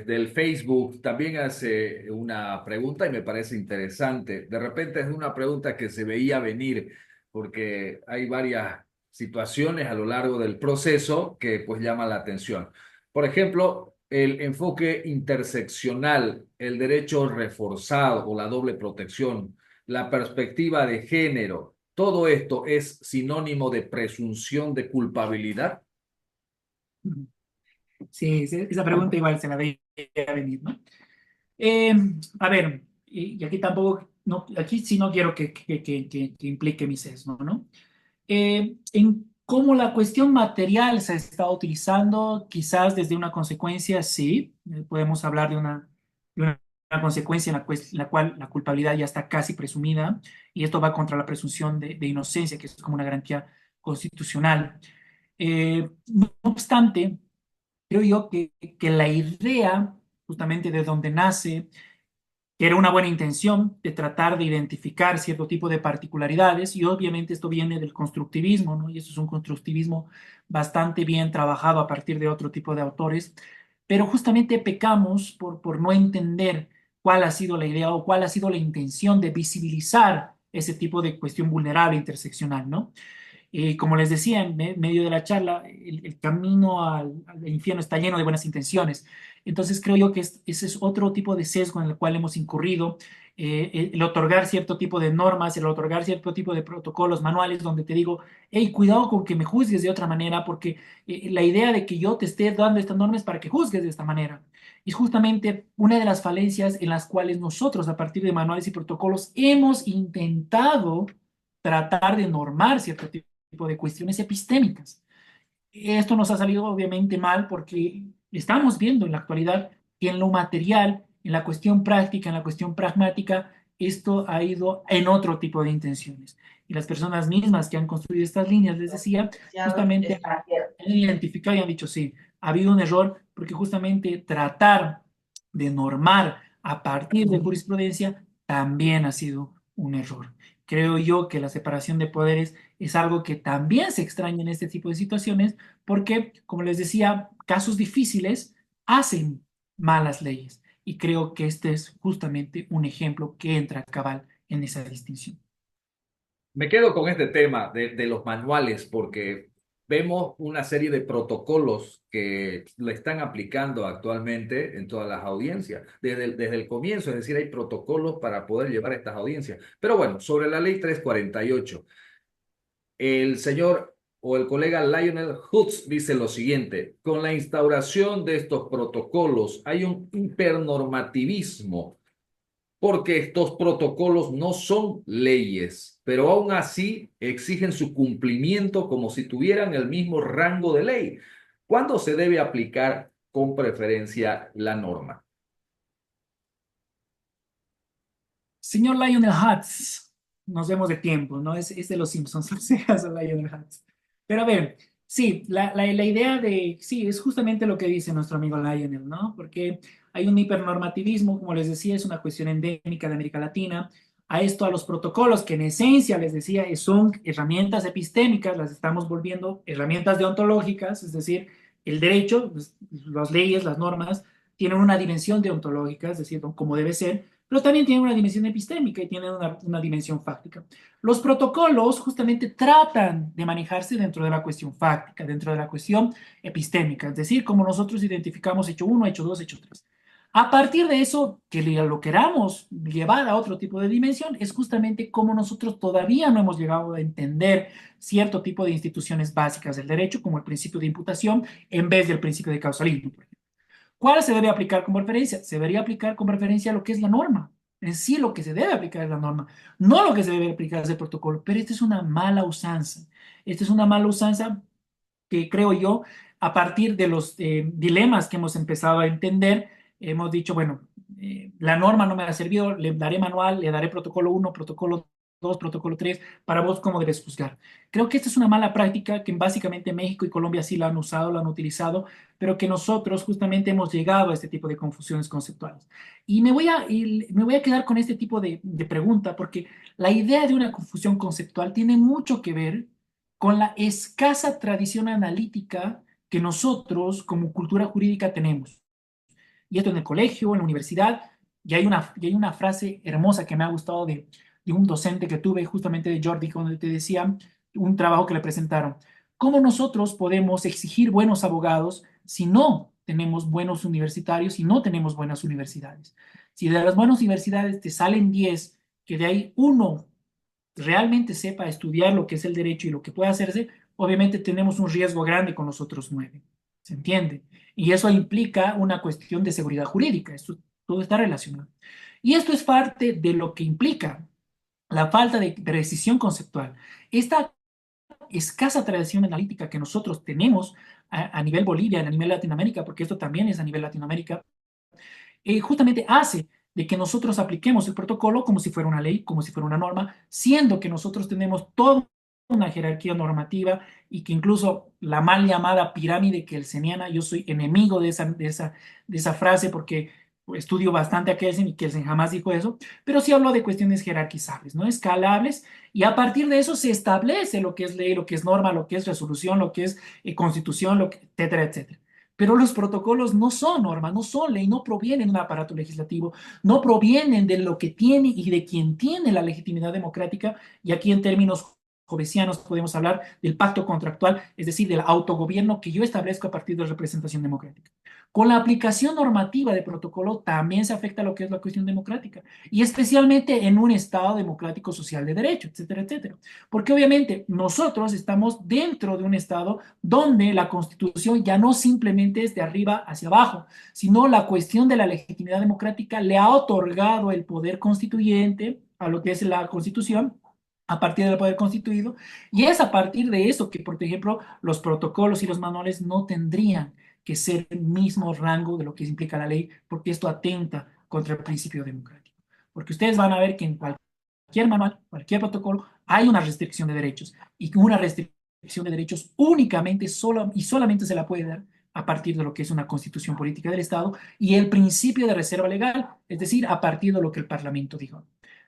del Facebook también hace una pregunta y me parece interesante. De repente es una pregunta que se veía venir porque hay varias situaciones a lo largo del proceso que pues llaman la atención. Por ejemplo, el enfoque interseccional, el derecho reforzado o la doble protección, la perspectiva de género, ¿todo esto es sinónimo de presunción de culpabilidad? Sí, sí, esa pregunta igual se la veía venir, ¿no? Eh, a ver, y aquí tampoco, no, aquí sí no quiero que implique mi sesgo, ¿no? En cómo la cuestión material se está utilizando, quizás desde una consecuencia, sí, podemos hablar de una consecuencia en la cual la culpabilidad ya está casi presumida, y esto va contra la presunción de inocencia, que es como una garantía constitucional. No obstante, creo yo que la idea, justamente de donde nace, que era una buena intención de tratar de identificar cierto tipo de particularidades, y obviamente esto viene del constructivismo, ¿no? Y esto es un constructivismo bastante bien trabajado a partir de otro tipo de autores, pero justamente pecamos por no entender cuál ha sido la idea o cuál ha sido la intención de visibilizar ese tipo de cuestión vulnerable interseccional, ¿no? Como les decía en medio de la charla, el camino al infierno está lleno de buenas intenciones. Entonces creo yo que ese es otro tipo de sesgo en el cual hemos incurrido, el otorgar cierto tipo de normas, el otorgar cierto tipo de protocolos, manuales, donde te digo, hey, cuidado con que me juzgues de otra manera, porque la idea de que yo te esté dando estas normas es para que juzgues de esta manera. Y es justamente una de las falencias en las cuales nosotros, a partir de manuales y protocolos, hemos intentado tratar de normar cierto tipo de cuestiones epistémicas. Esto nos ha salido obviamente mal porque estamos viendo en la actualidad que en lo material, en la cuestión práctica, en la cuestión pragmática, esto ha ido en otro tipo de intenciones. Y las personas mismas que han construido estas líneas, les decía, justamente han identificado y han dicho, sí, ha habido un error porque justamente tratar de normar a partir de jurisprudencia también ha sido un error. Creo yo que la separación de poderes es algo que también se extraña en este tipo de situaciones porque, como les decía, casos difíciles hacen malas leyes. Y creo que este es justamente un ejemplo que entra cabal en esa distinción. Me quedo con este tema de los manuales porque vemos una serie de protocolos que le están aplicando actualmente en todas las audiencias, desde el comienzo, es decir, hay protocolos para poder llevar estas audiencias. Pero bueno, sobre la ley 348, el señor o el colega Lionel Hutz dice lo siguiente: con la instauración de estos protocolos hay un hipernormativismo porque estos protocolos no son leyes, pero aún así exigen su cumplimiento como si tuvieran el mismo rango de ley. ¿Cuándo se debe aplicar con preferencia la norma? Señor Lionel Hutz, nos vemos de tiempo, ¿no? Es de los Simpsons, no se hace Lionel Hutz. Pero a ver, sí, la idea de, sí, es justamente lo que dice nuestro amigo Lionel, ¿no? Porque hay un hipernormativismo, como les decía, es una cuestión endémica de América Latina. A esto, a los protocolos, que en esencia, les decía, son herramientas epistémicas, las estamos volviendo herramientas deontológicas, es decir, el derecho, las leyes, las normas, tienen una dimensión deontológica, es decir, como debe ser, pero también tienen una dimensión epistémica y tienen una dimensión fáctica. Los protocolos justamente tratan de manejarse dentro de la cuestión fáctica, dentro de la cuestión epistémica, es decir, como nosotros identificamos hecho uno, hecho 2, hecho 3. A partir de eso, que lo queramos llevar a otro tipo de dimensión, es justamente como nosotros todavía no hemos llegado a entender cierto tipo de instituciones básicas del derecho, como el principio de imputación, en vez del principio de causalismo. ¿Cuál se debe aplicar como referencia? Se debería aplicar como referencia a lo que es la norma. En sí, lo que se debe aplicar es la norma, no lo que se debe aplicar es el protocolo. Pero esta es una mala usanza. Esta es una mala usanza que creo yo, a partir de los dilemas que hemos empezado a entender, hemos dicho, bueno, la norma no me ha servido, le daré manual, le daré protocolo uno, protocolo 2, protocolo 3, para vos cómo debes juzgar. Creo que esta es una mala práctica que básicamente México y Colombia sí la han usado, la han utilizado, pero que nosotros justamente hemos llegado a este tipo de confusiones conceptuales. Y me voy a quedar con este tipo de pregunta porque la idea de una confusión conceptual tiene mucho que ver con la escasa tradición analítica que nosotros como cultura jurídica tenemos. Y esto en el colegio, en la universidad, y hay una frase hermosa que me ha gustado de un docente que tuve justamente de Jordi, donde te decía un trabajo que le presentaron. ¿Cómo nosotros podemos exigir buenos abogados si no tenemos buenos universitarios, si no tenemos buenas universidades? Si de las buenas universidades te salen 10, que de ahí uno realmente sepa estudiar lo que es el derecho y lo que puede hacerse, obviamente tenemos un riesgo grande con los otros 9. ¿Se entiende? Y eso implica una cuestión de seguridad jurídica. Esto todo está relacionado. Y esto es parte de lo que implica la falta de precisión conceptual. Esta escasa tradición analítica que nosotros tenemos a nivel Bolivia, a nivel Latinoamérica, porque esto también es a nivel Latinoamérica, justamente hace de que nosotros apliquemos el protocolo como si fuera una ley, como si fuera una norma, siendo que nosotros tenemos toda una jerarquía normativa y que incluso la mal llamada pirámide kelseniana, yo soy enemigo de esa frase porque estudio bastante a Kelsen y Kelsen jamás dijo eso, pero sí habló de cuestiones jerarquizables, ¿no? Escalables, y a partir de eso se establece lo que es ley, lo que es norma, lo que es resolución, lo que es constitución, etcétera, etcétera. Pero los protocolos no son normas, no son ley, no provienen de un aparato legislativo, no provienen de lo que tiene y de quien tiene la legitimidad democrática. Y aquí en términos jovesianos podemos hablar del pacto contractual, es decir, del autogobierno que yo establezco a partir de la representación democrática. Con la aplicación normativa de protocolo también se afecta lo que es la cuestión democrática, y especialmente en un Estado democrático social de derecho, etcétera, etcétera. Porque obviamente nosotros estamos dentro de un Estado donde la Constitución ya no simplemente es de arriba hacia abajo, sino la cuestión de la legitimidad democrática le ha otorgado el poder constituyente a lo que es la Constitución a partir del poder constituido, y es a partir de eso que, por ejemplo, los protocolos y los manuales no tendrían que ser el mismo rango de lo que implica la ley, porque esto atenta contra el principio democrático. Porque ustedes van a ver que en cualquier manual, cualquier protocolo, hay una restricción de derechos, y que una restricción de derechos únicamente solo y solamente se la puede dar a partir de lo que es una constitución política del Estado y el principio de reserva legal, es decir, a partir de lo que el Parlamento dijo.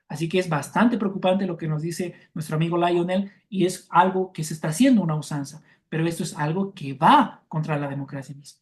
Así que es bastante preocupante lo que nos dice nuestro amigo Lionel, y es algo que se está haciendo una usanza, pero esto es algo que va contra la democracia misma.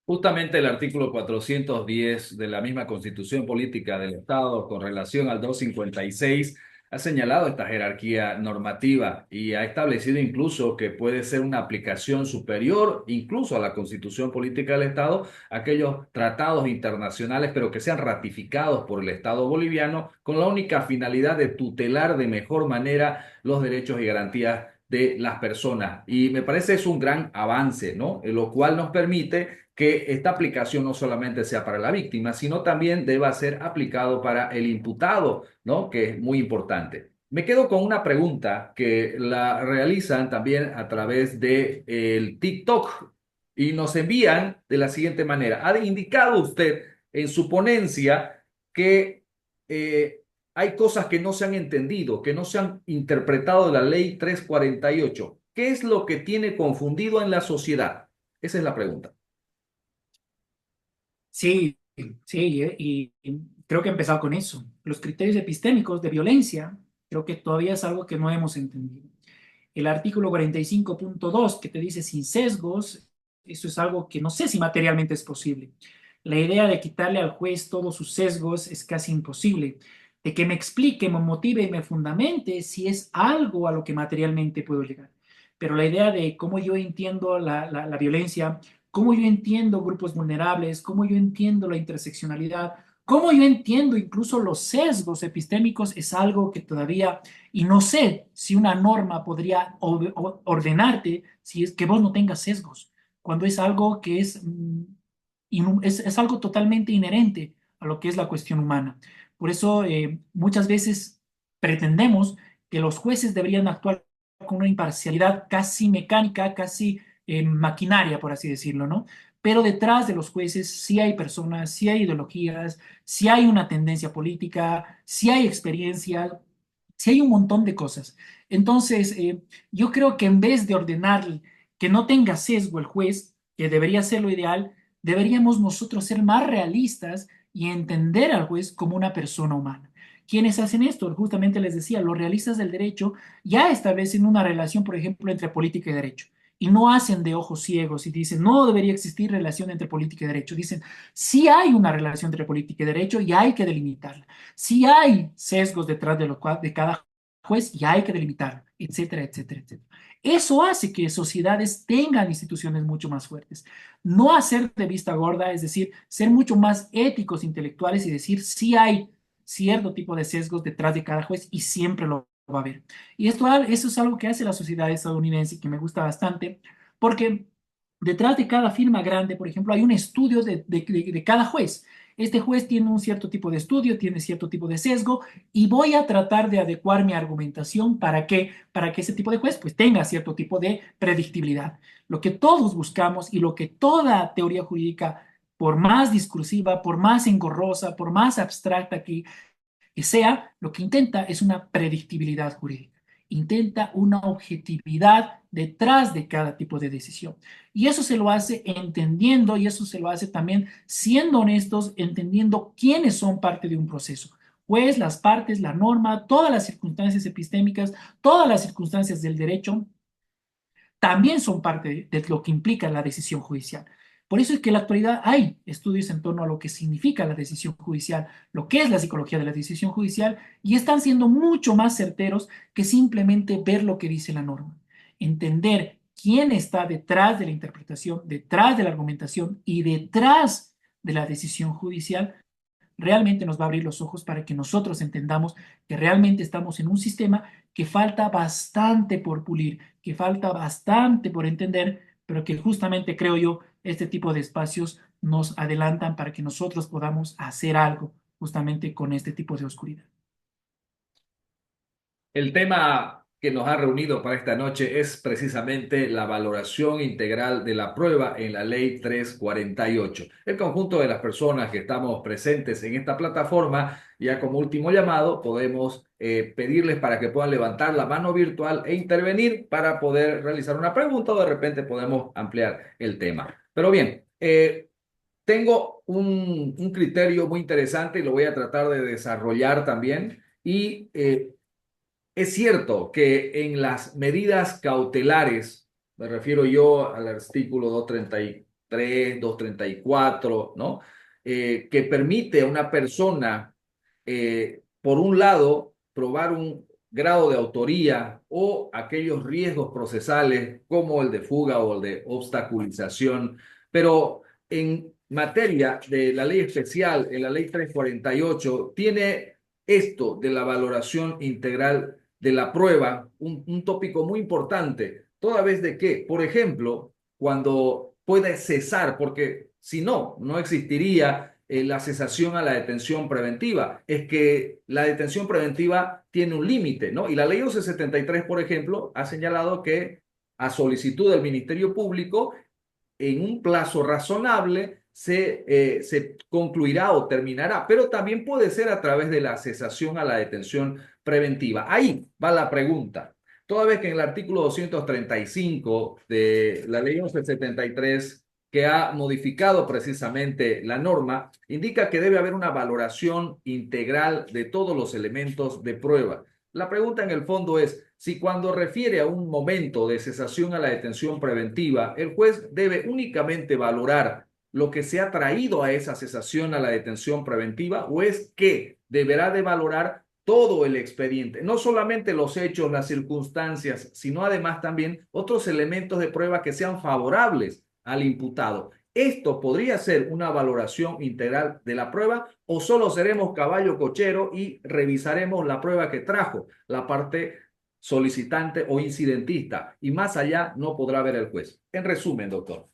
Justamente el artículo 410 de la misma Constitución Política del Estado con relación al 256 ha señalado esta jerarquía normativa y ha establecido incluso que puede ser una aplicación superior incluso a la Constitución Política del Estado, aquellos tratados internacionales pero que sean ratificados por el Estado boliviano con la única finalidad de tutelar de mejor manera los derechos y garantías de las personas. Y me parece es un gran avance, ¿no? Lo cual nos permite que esta aplicación no solamente sea para la víctima, sino también deba ser aplicado para el imputado, ¿no? Que es muy importante. Me quedo con una pregunta que la realizan también a través de el TikTok y nos envían de la siguiente manera. Ha indicado usted en su ponencia que hay cosas que no se han entendido, que no se han interpretado de la ley 348. ¿Qué es lo que tiene confundido en la sociedad? Esa es la pregunta. Sí, sí, y creo que he empezado con eso. Los criterios epistémicos de violencia, creo que todavía es algo que no hemos entendido. El artículo 45.2 que te dice sin sesgos, eso es algo que no sé si materialmente es posible. La idea de quitarle al juez todos sus sesgos es casi imposible. De que me explique, me motive y me fundamente si es algo a lo que materialmente puedo llegar. Pero la idea de cómo yo entiendo la violencia, cómo yo entiendo grupos vulnerables, cómo yo entiendo la interseccionalidad, cómo yo entiendo incluso los sesgos epistémicos es algo que todavía, y no sé si una norma podría ordenarte si es que vos no tengas sesgos, cuando es algo que es algo totalmente inherente a lo que es la cuestión humana. Por eso muchas veces pretendemos que los jueces deberían actuar con una imparcialidad casi mecánica, casi maquinaria, por así decirlo, ¿no? Pero detrás de los jueces sí hay personas, sí hay ideologías, sí hay una tendencia política, sí hay experiencia, sí hay un montón de cosas. Entonces, yo creo que en vez de ordenar que no tenga sesgo el juez, que debería ser lo ideal, deberíamos nosotros ser más realistas y entender al juez como una persona humana. ¿Quiénes hacen esto? Justamente les decía, los realistas del derecho ya establecen una relación, por ejemplo, entre política y derecho. Y no hacen de ojos ciegos y dicen, no debería existir relación entre política y derecho. Dicen, sí hay una relación entre política y derecho y hay que delimitarla. Sí hay sesgos detrás de cada juez y hay que delimitarla, etcétera, etcétera, etcétera. Eso hace que sociedades tengan instituciones mucho más fuertes. No hacer de vista gorda, es decir, ser mucho más éticos, intelectuales y decir, sí hay cierto tipo de sesgos detrás de cada juez y siempre lo va a haber. Y eso es algo que hace la sociedad estadounidense y que me gusta bastante, porque detrás de cada firma grande, por ejemplo, hay un estudio de cada juez. Este juez tiene un cierto tipo de estudio, tiene cierto tipo de sesgo, y voy a tratar de adecuar mi argumentación para que ese tipo de juez pues tenga cierto tipo de predictibilidad. Lo que todos buscamos y lo que toda teoría jurídica, por más discursiva, por más engorrosa, por más abstracta que sea, lo que intenta es una predictibilidad jurídica, intenta una objetividad detrás de cada tipo de decisión. Y eso se lo hace entendiendo, y eso se lo hace también siendo honestos, entendiendo quiénes son parte de un proceso. Pues las partes, la norma, todas las circunstancias epistémicas, todas las circunstancias del derecho también son parte de lo que implica la decisión judicial. Por eso es que en la actualidad hay estudios en torno a lo que significa la decisión judicial, lo que es la psicología de la decisión judicial, y están siendo mucho más certeros que simplemente ver lo que dice la norma. Entender quién está detrás de la interpretación, detrás de la argumentación y detrás de la decisión judicial realmente nos va a abrir los ojos para que nosotros entendamos que realmente estamos en un sistema que falta bastante por pulir, que falta bastante por entender, pero que justamente creo yo, este tipo de espacios nos adelantan para que nosotros podamos hacer algo justamente con este tipo de oscuridad. El tema que nos ha reunido para esta noche es precisamente la valoración integral de la prueba en la Ley 348. El conjunto de las personas que estamos presentes en esta plataforma, ya como último llamado, podemos pedirles para que puedan levantar la mano virtual e intervenir para poder realizar una pregunta o de repente podemos ampliar el tema. Pero bien, tengo un criterio muy interesante y lo voy a tratar de desarrollar también. Es cierto que en las medidas cautelares, me refiero yo al artículo 233, 234, ¿no? Que permite a una persona, por un lado, probar un grado de autoría o aquellos riesgos procesales como el de fuga o el de obstaculización, pero en materia de la ley especial, en la ley 348, tiene esto de la valoración integral de la prueba, un tópico muy importante, toda vez de que, por ejemplo, cuando puede cesar, porque si no, no existiría la cesación a la detención preventiva. Es que la detención preventiva tiene un límite, ¿no? Y la ley 1173, por ejemplo, ha señalado que a solicitud del Ministerio Público, en un plazo razonable, se concluirá o terminará, pero también puede ser a través de la cesación a la detención preventiva. Ahí va la pregunta. Toda vez que en el artículo 235 de la ley 1173, que ha modificado precisamente la norma, indica que debe haber una valoración integral de todos los elementos de prueba. La pregunta en el fondo es si cuando refiere a un momento de cesación a la detención preventiva, el juez debe únicamente valorar lo que se ha traído a esa cesación a la detención preventiva o es que deberá de valorar todo el expediente, no solamente los hechos, las circunstancias, sino además también otros elementos de prueba que sean favorables al imputado. ¿Esto podría ser una valoración integral de la prueba o solo seremos caballo cochero y revisaremos la prueba que trajo la parte solicitante o incidentista y más allá no podrá ver el juez? En resumen, doctor.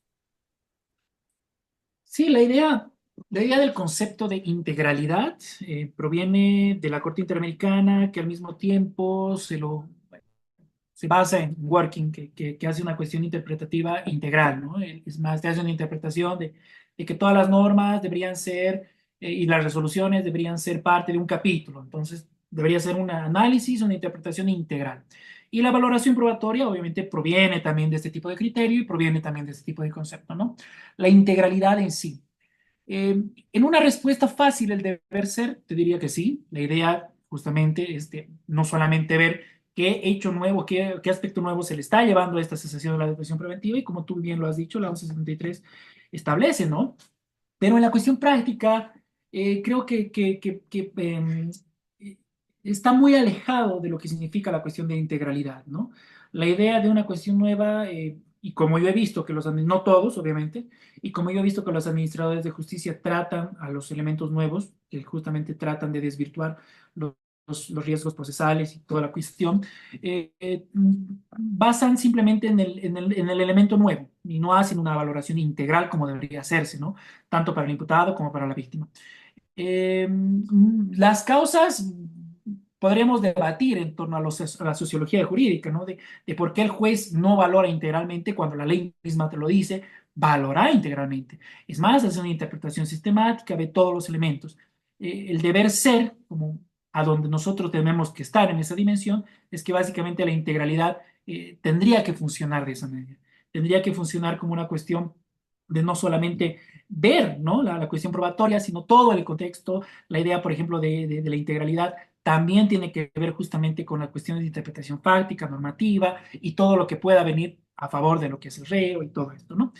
Sí, la idea del concepto de integralidad proviene de la Corte Interamericana, que al mismo tiempo se basa en Working, que hace una cuestión interpretativa integral, ¿no? Es más, te hace una interpretación de que todas las normas deberían ser y las resoluciones deberían ser parte de un capítulo. Entonces, debería ser un análisis, una interpretación integral. Y la valoración probatoria, obviamente, proviene también de este tipo de criterio y proviene también de este tipo de concepto, ¿no? La integralidad en sí. En una respuesta fácil, el deber ser, te diría que sí. La idea justamente es de no solamente ver qué hecho nuevo, qué aspecto nuevo se le está llevando a esta cesación de la detención preventiva y como tú bien lo has dicho, la 1173 establece, ¿no? Pero en la cuestión práctica, creo que está muy alejado de lo que significa la cuestión de integralidad, ¿no? La idea de una cuestión nueva, y como yo he visto que no todos, obviamente, y como yo he visto que los administradores de justicia tratan a los elementos nuevos, que justamente tratan de desvirtuar los riesgos procesales y toda la cuestión, basan simplemente en el elemento nuevo y no hacen una valoración integral como debería hacerse, ¿no? Tanto para el imputado como para la víctima. Las causas podríamos debatir en torno a la sociología jurídica, ¿no? De por qué el juez no valora integralmente cuando la ley misma te lo dice, valora integralmente. Es más, hace una interpretación sistemática de todos los elementos. El deber ser, como a donde nosotros tenemos que estar en esa dimensión, es que básicamente la integralidad tendría que funcionar de esa manera. Tendría que funcionar como una cuestión de no solamente ver, ¿no? La cuestión probatoria, sino todo el contexto. La idea, por ejemplo, de la integralidad también tiene que ver justamente con la cuestión de interpretación fáctica, normativa y todo lo que pueda venir a favor de lo que es el reo y todo esto, ¿no?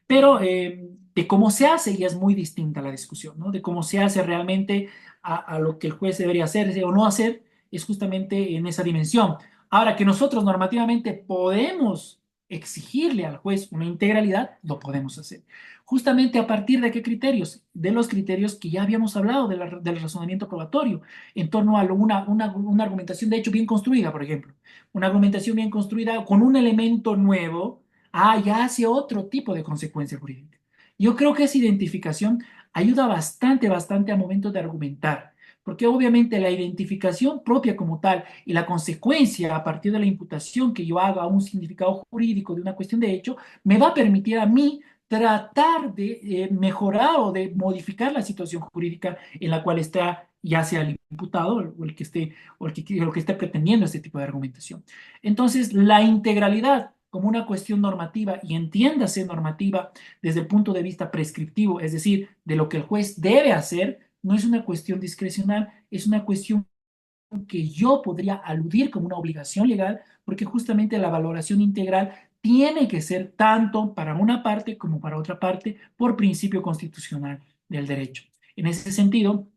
Pero de cómo se hace ya es muy distinta la discusión, ¿no? De cómo se hace realmente a lo que el juez debería hacer o no hacer, es justamente en esa dimensión. Ahora, que nosotros normativamente podemos exigirle al juez una integralidad, lo podemos hacer. Justamente a partir de qué criterios? De los criterios que ya habíamos hablado del razonamiento probatorio, en torno a una argumentación de hecho bien construida, por ejemplo. Una argumentación bien construida con un elemento nuevo, ya hace otro tipo de consecuencia jurídica. Yo creo que esa identificación ayuda bastante, bastante a momentos de argumentar, porque obviamente la identificación propia como tal y la consecuencia a partir de la imputación que yo haga a un significado jurídico de una cuestión de hecho, me va a permitir a mí tratar de mejorar o de modificar la situación jurídica en la cual está ya sea el imputado o el que esté o el que esté pretendiendo este tipo de argumentación. Entonces, la integralidad como una cuestión normativa y entiéndase normativa desde el punto de vista prescriptivo, es decir, de lo que el juez debe hacer, no es una cuestión discrecional, es una cuestión que yo podría aludir como una obligación legal, porque justamente la valoración integral tiene que ser tanto para una parte como para otra parte por principio constitucional del derecho. En ese sentido,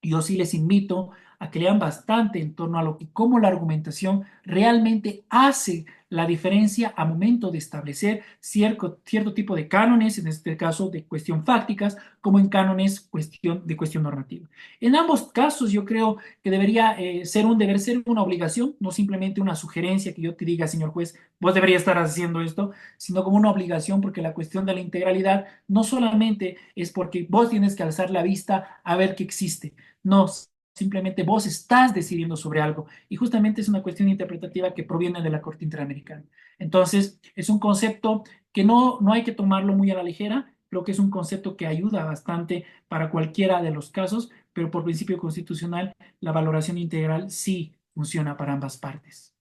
yo sí les invito a que lean bastante en torno a lo que, cómo la argumentación realmente hace la diferencia a momento de establecer cierto tipo de cánones, en este caso de cuestión fácticas, como en cánones de cuestión normativa. En ambos casos yo creo que debería ser un deber ser una obligación, no simplemente una sugerencia que yo te diga, señor juez, vos deberías estar haciendo esto, sino como una obligación, porque la cuestión de la integralidad no solamente es porque vos tienes que alzar la vista a ver qué existe, no, simplemente vos estás decidiendo sobre algo y justamente es una cuestión interpretativa que proviene de la Corte Interamericana. Entonces, es un concepto que no hay que tomarlo muy a la ligera, creo que es un concepto que ayuda bastante para cualquiera de los casos, pero por principio constitucional la valoración integral sí funciona para ambas partes.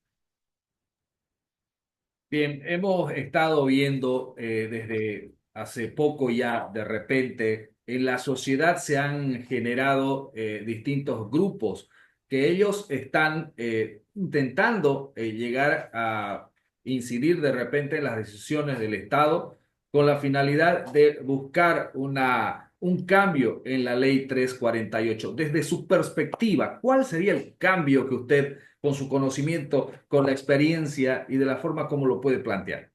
Bien, hemos estado viendo desde hace poco ya, de repente, en la sociedad se han generado distintos grupos que ellos están intentando llegar a incidir de repente en las decisiones del Estado con la finalidad de buscar un cambio en la ley 348. Desde su perspectiva, ¿cuál sería el cambio que usted con su conocimiento, con la experiencia y de la forma como lo puede plantear?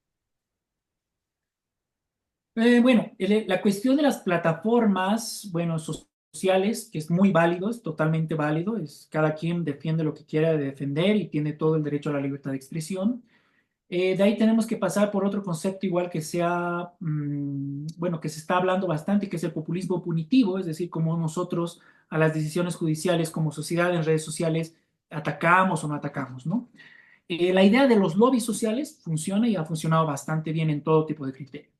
Bueno, la cuestión de las plataformas, bueno, sociales, que es muy válido, es totalmente válido, es cada quien defiende lo que quiera defender y tiene todo el derecho a la libertad de expresión. De ahí tenemos que pasar por otro concepto igual que sea, bueno, que se está hablando bastante, que es el populismo punitivo, es decir, cómo nosotros a las decisiones judiciales como sociedad en redes sociales atacamos o no atacamos, ¿no? La idea de los lobbies sociales funciona y ha funcionado bastante bien en todo tipo de criterios.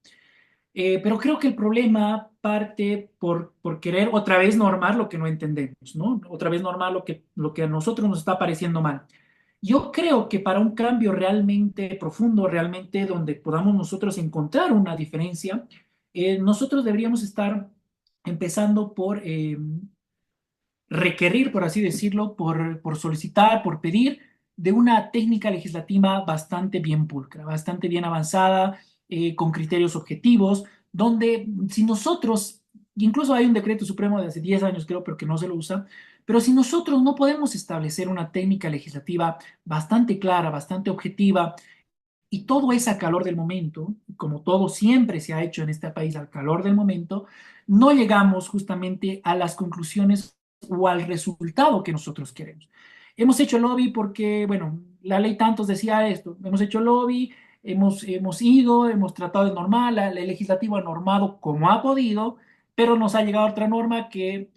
Pero creo que el problema parte por querer otra vez normar lo que no entendemos, ¿no? Otra vez normar lo que a nosotros nos está pareciendo mal. Yo creo que para un cambio realmente profundo, realmente donde podamos nosotros encontrar una diferencia, nosotros deberíamos estar empezando por requerir, por así decirlo, por solicitar, por pedir de una técnica legislativa bastante bien pulcra, bastante bien avanzada, con criterios objetivos, donde si nosotros, incluso hay un decreto supremo de hace 10 años creo, pero que no se lo usa, pero si nosotros no podemos establecer una técnica legislativa bastante clara, bastante objetiva, y todo es a calor del momento, como todo siempre se ha hecho en este país al calor del momento, no llegamos justamente a las conclusiones o al resultado que nosotros queremos. Hemos hecho lobby porque, bueno, la ley tantos decía esto, hemos hecho lobby, hemos ido, hemos tratado de normar, el legislativo ha normado como ha podido, pero nos ha llegado otra norma que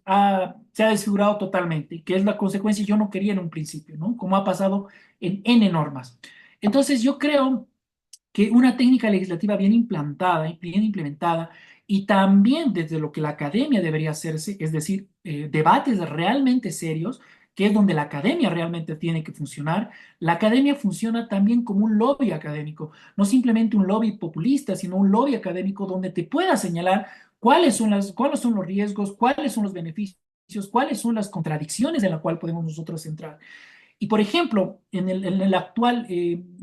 se ha desfigurado totalmente, que es la consecuencia que yo no quería en un principio, ¿no? Como ha pasado en N normas. Entonces yo creo que una técnica legislativa bien implantada, bien implementada, y también desde lo que la academia debería hacerse, es decir, debates realmente serios, que es donde la academia realmente tiene que funcionar. La academia funciona también como un lobby académico, no simplemente un lobby populista, sino un lobby académico donde te pueda señalar cuáles son los riesgos, cuáles son los beneficios, cuáles son las contradicciones en las cuales podemos nosotros entrar. Y por ejemplo, en el actual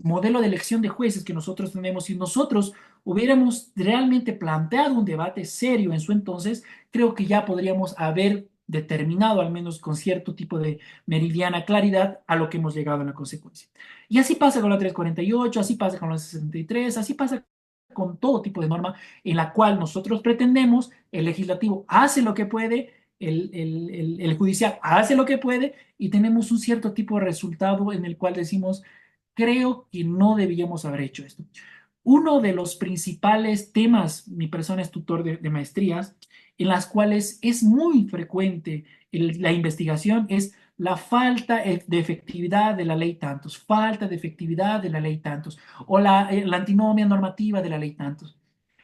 modelo de elección de jueces que nosotros tenemos, si nosotros hubiéramos realmente planteado un debate serio en su entonces, creo que ya podríamos haber determinado, al menos con cierto tipo de meridiana claridad, a lo que hemos llegado en la consecuencia. Y así pasa con la 348, así pasa con la 63, así pasa con todo tipo de norma en la cual nosotros pretendemos, el legislativo hace lo que puede, el judicial hace lo que puede y tenemos un cierto tipo de resultado en el cual decimos, creo que no debíamos haber hecho esto. Uno de los principales temas, mi persona es tutor de maestrías, en las cuales es muy frecuente la investigación, es la falta de efectividad de la ley tantos, falta de efectividad de la ley tantos, o la antinomia normativa de la ley tantos.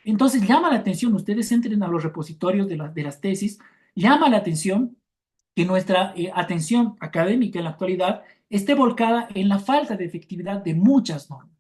Entonces llama la atención, ustedes entren a los repositorios de las tesis, llama la atención que nuestra atención académica en la actualidad esté volcada en la falta de efectividad de muchas normas.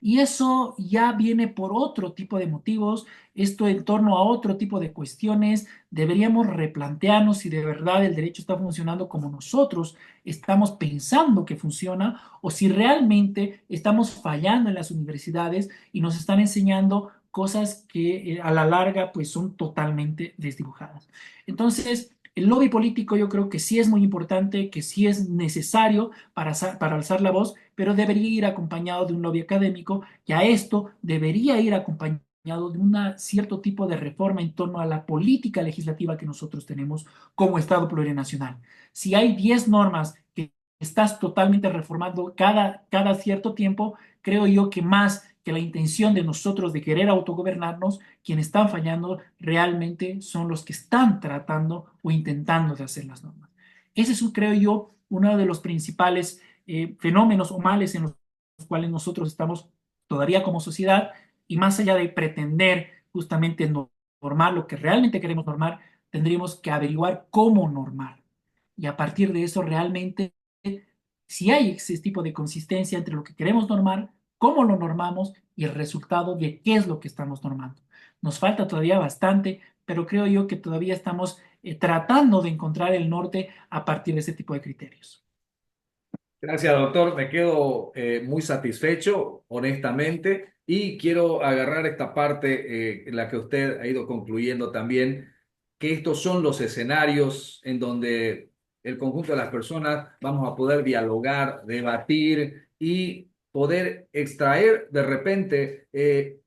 Y eso ya viene por otro tipo de motivos, esto en torno a otro tipo de cuestiones. Deberíamos replantearnos si de verdad el derecho está funcionando como nosotros estamos pensando que funciona o si realmente estamos fallando en las universidades y nos están enseñando cosas que a la larga pues son totalmente desdibujadas. Entonces, el lobby político yo creo que sí es muy importante, que sí es necesario para alzar la voz, pero debería ir acompañado de un lobby académico y a esto debería ir acompañado de un cierto tipo de reforma en torno a la política legislativa que nosotros tenemos como Estado plurinacional. Si hay 10 normas que estás totalmente reformando cada cierto tiempo, creo yo que más que la intención de nosotros de querer autogobernarnos, quienes están fallando realmente son los que están tratando o intentando de hacer las normas. Ese es, creo yo, uno de los principales fenómenos o males en los cuales nosotros estamos todavía como sociedad y más allá de pretender justamente normar lo que realmente queremos normar, tendríamos que averiguar cómo normar. Y a partir de eso realmente, si hay ese tipo de consistencia entre lo que queremos normar, cómo lo normamos y el resultado de qué es lo que estamos normando. Nos falta todavía bastante, pero creo yo que todavía estamos tratando de encontrar el norte a partir de ese tipo de criterios. Gracias, doctor. Me quedo muy satisfecho, honestamente, y quiero agarrar esta parte en la que usted ha ido concluyendo también, que estos son los escenarios en donde el conjunto de las personas vamos a poder dialogar, debatir y poder extraer de repente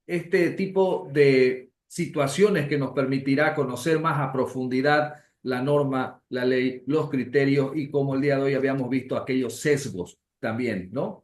este tipo de situaciones que nos permitirá conocer más a profundidad la norma, la ley, los criterios y como el día de hoy habíamos visto aquellos sesgos también, ¿no?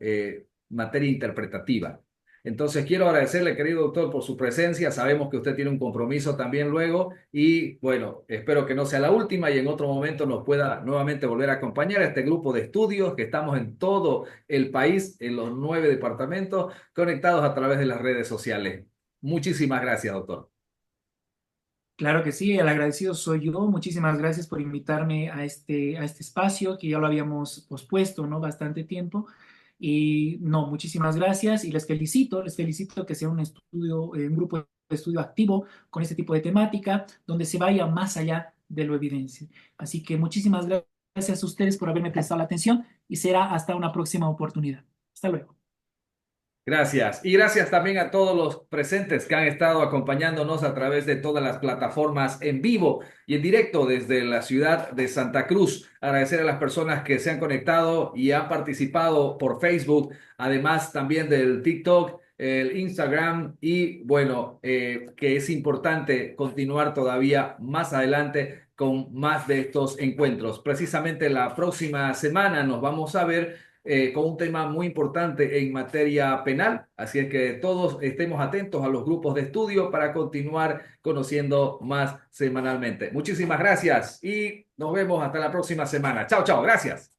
Materia interpretativa. Entonces quiero agradecerle, querido doctor, por su presencia. Sabemos que usted tiene un compromiso también luego y bueno, espero que no sea la última y en otro momento nos pueda nuevamente volver a acompañar a este grupo de estudios que estamos en todo el país, en los 9 departamentos, conectados a través de las redes sociales. Muchísimas gracias, doctor. Claro que sí, el agradecido soy yo. Muchísimas gracias por invitarme a este espacio que ya lo habíamos pospuesto, ¿no? Bastante tiempo. Y no, muchísimas gracias y les felicito que sea un estudio, un grupo de estudio activo con este tipo de temática, donde se vaya más allá de lo evidencia. Así que muchísimas gracias a ustedes por haberme prestado la atención y será hasta una próxima oportunidad. Hasta luego. Gracias. Y gracias también a todos los presentes que han estado acompañándonos a través de todas las plataformas en vivo y en directo desde la ciudad de Santa Cruz. Agradecer a las personas que se han conectado y han participado por Facebook, además también del TikTok, el Instagram y bueno, que es importante continuar todavía más adelante con más de estos encuentros. Precisamente la próxima semana nos vamos a ver con un tema muy importante en materia penal. Así es que todos estemos atentos a los grupos de estudio para continuar conociendo más semanalmente. Muchísimas gracias y nos vemos hasta la próxima semana. Chao, chao. Gracias.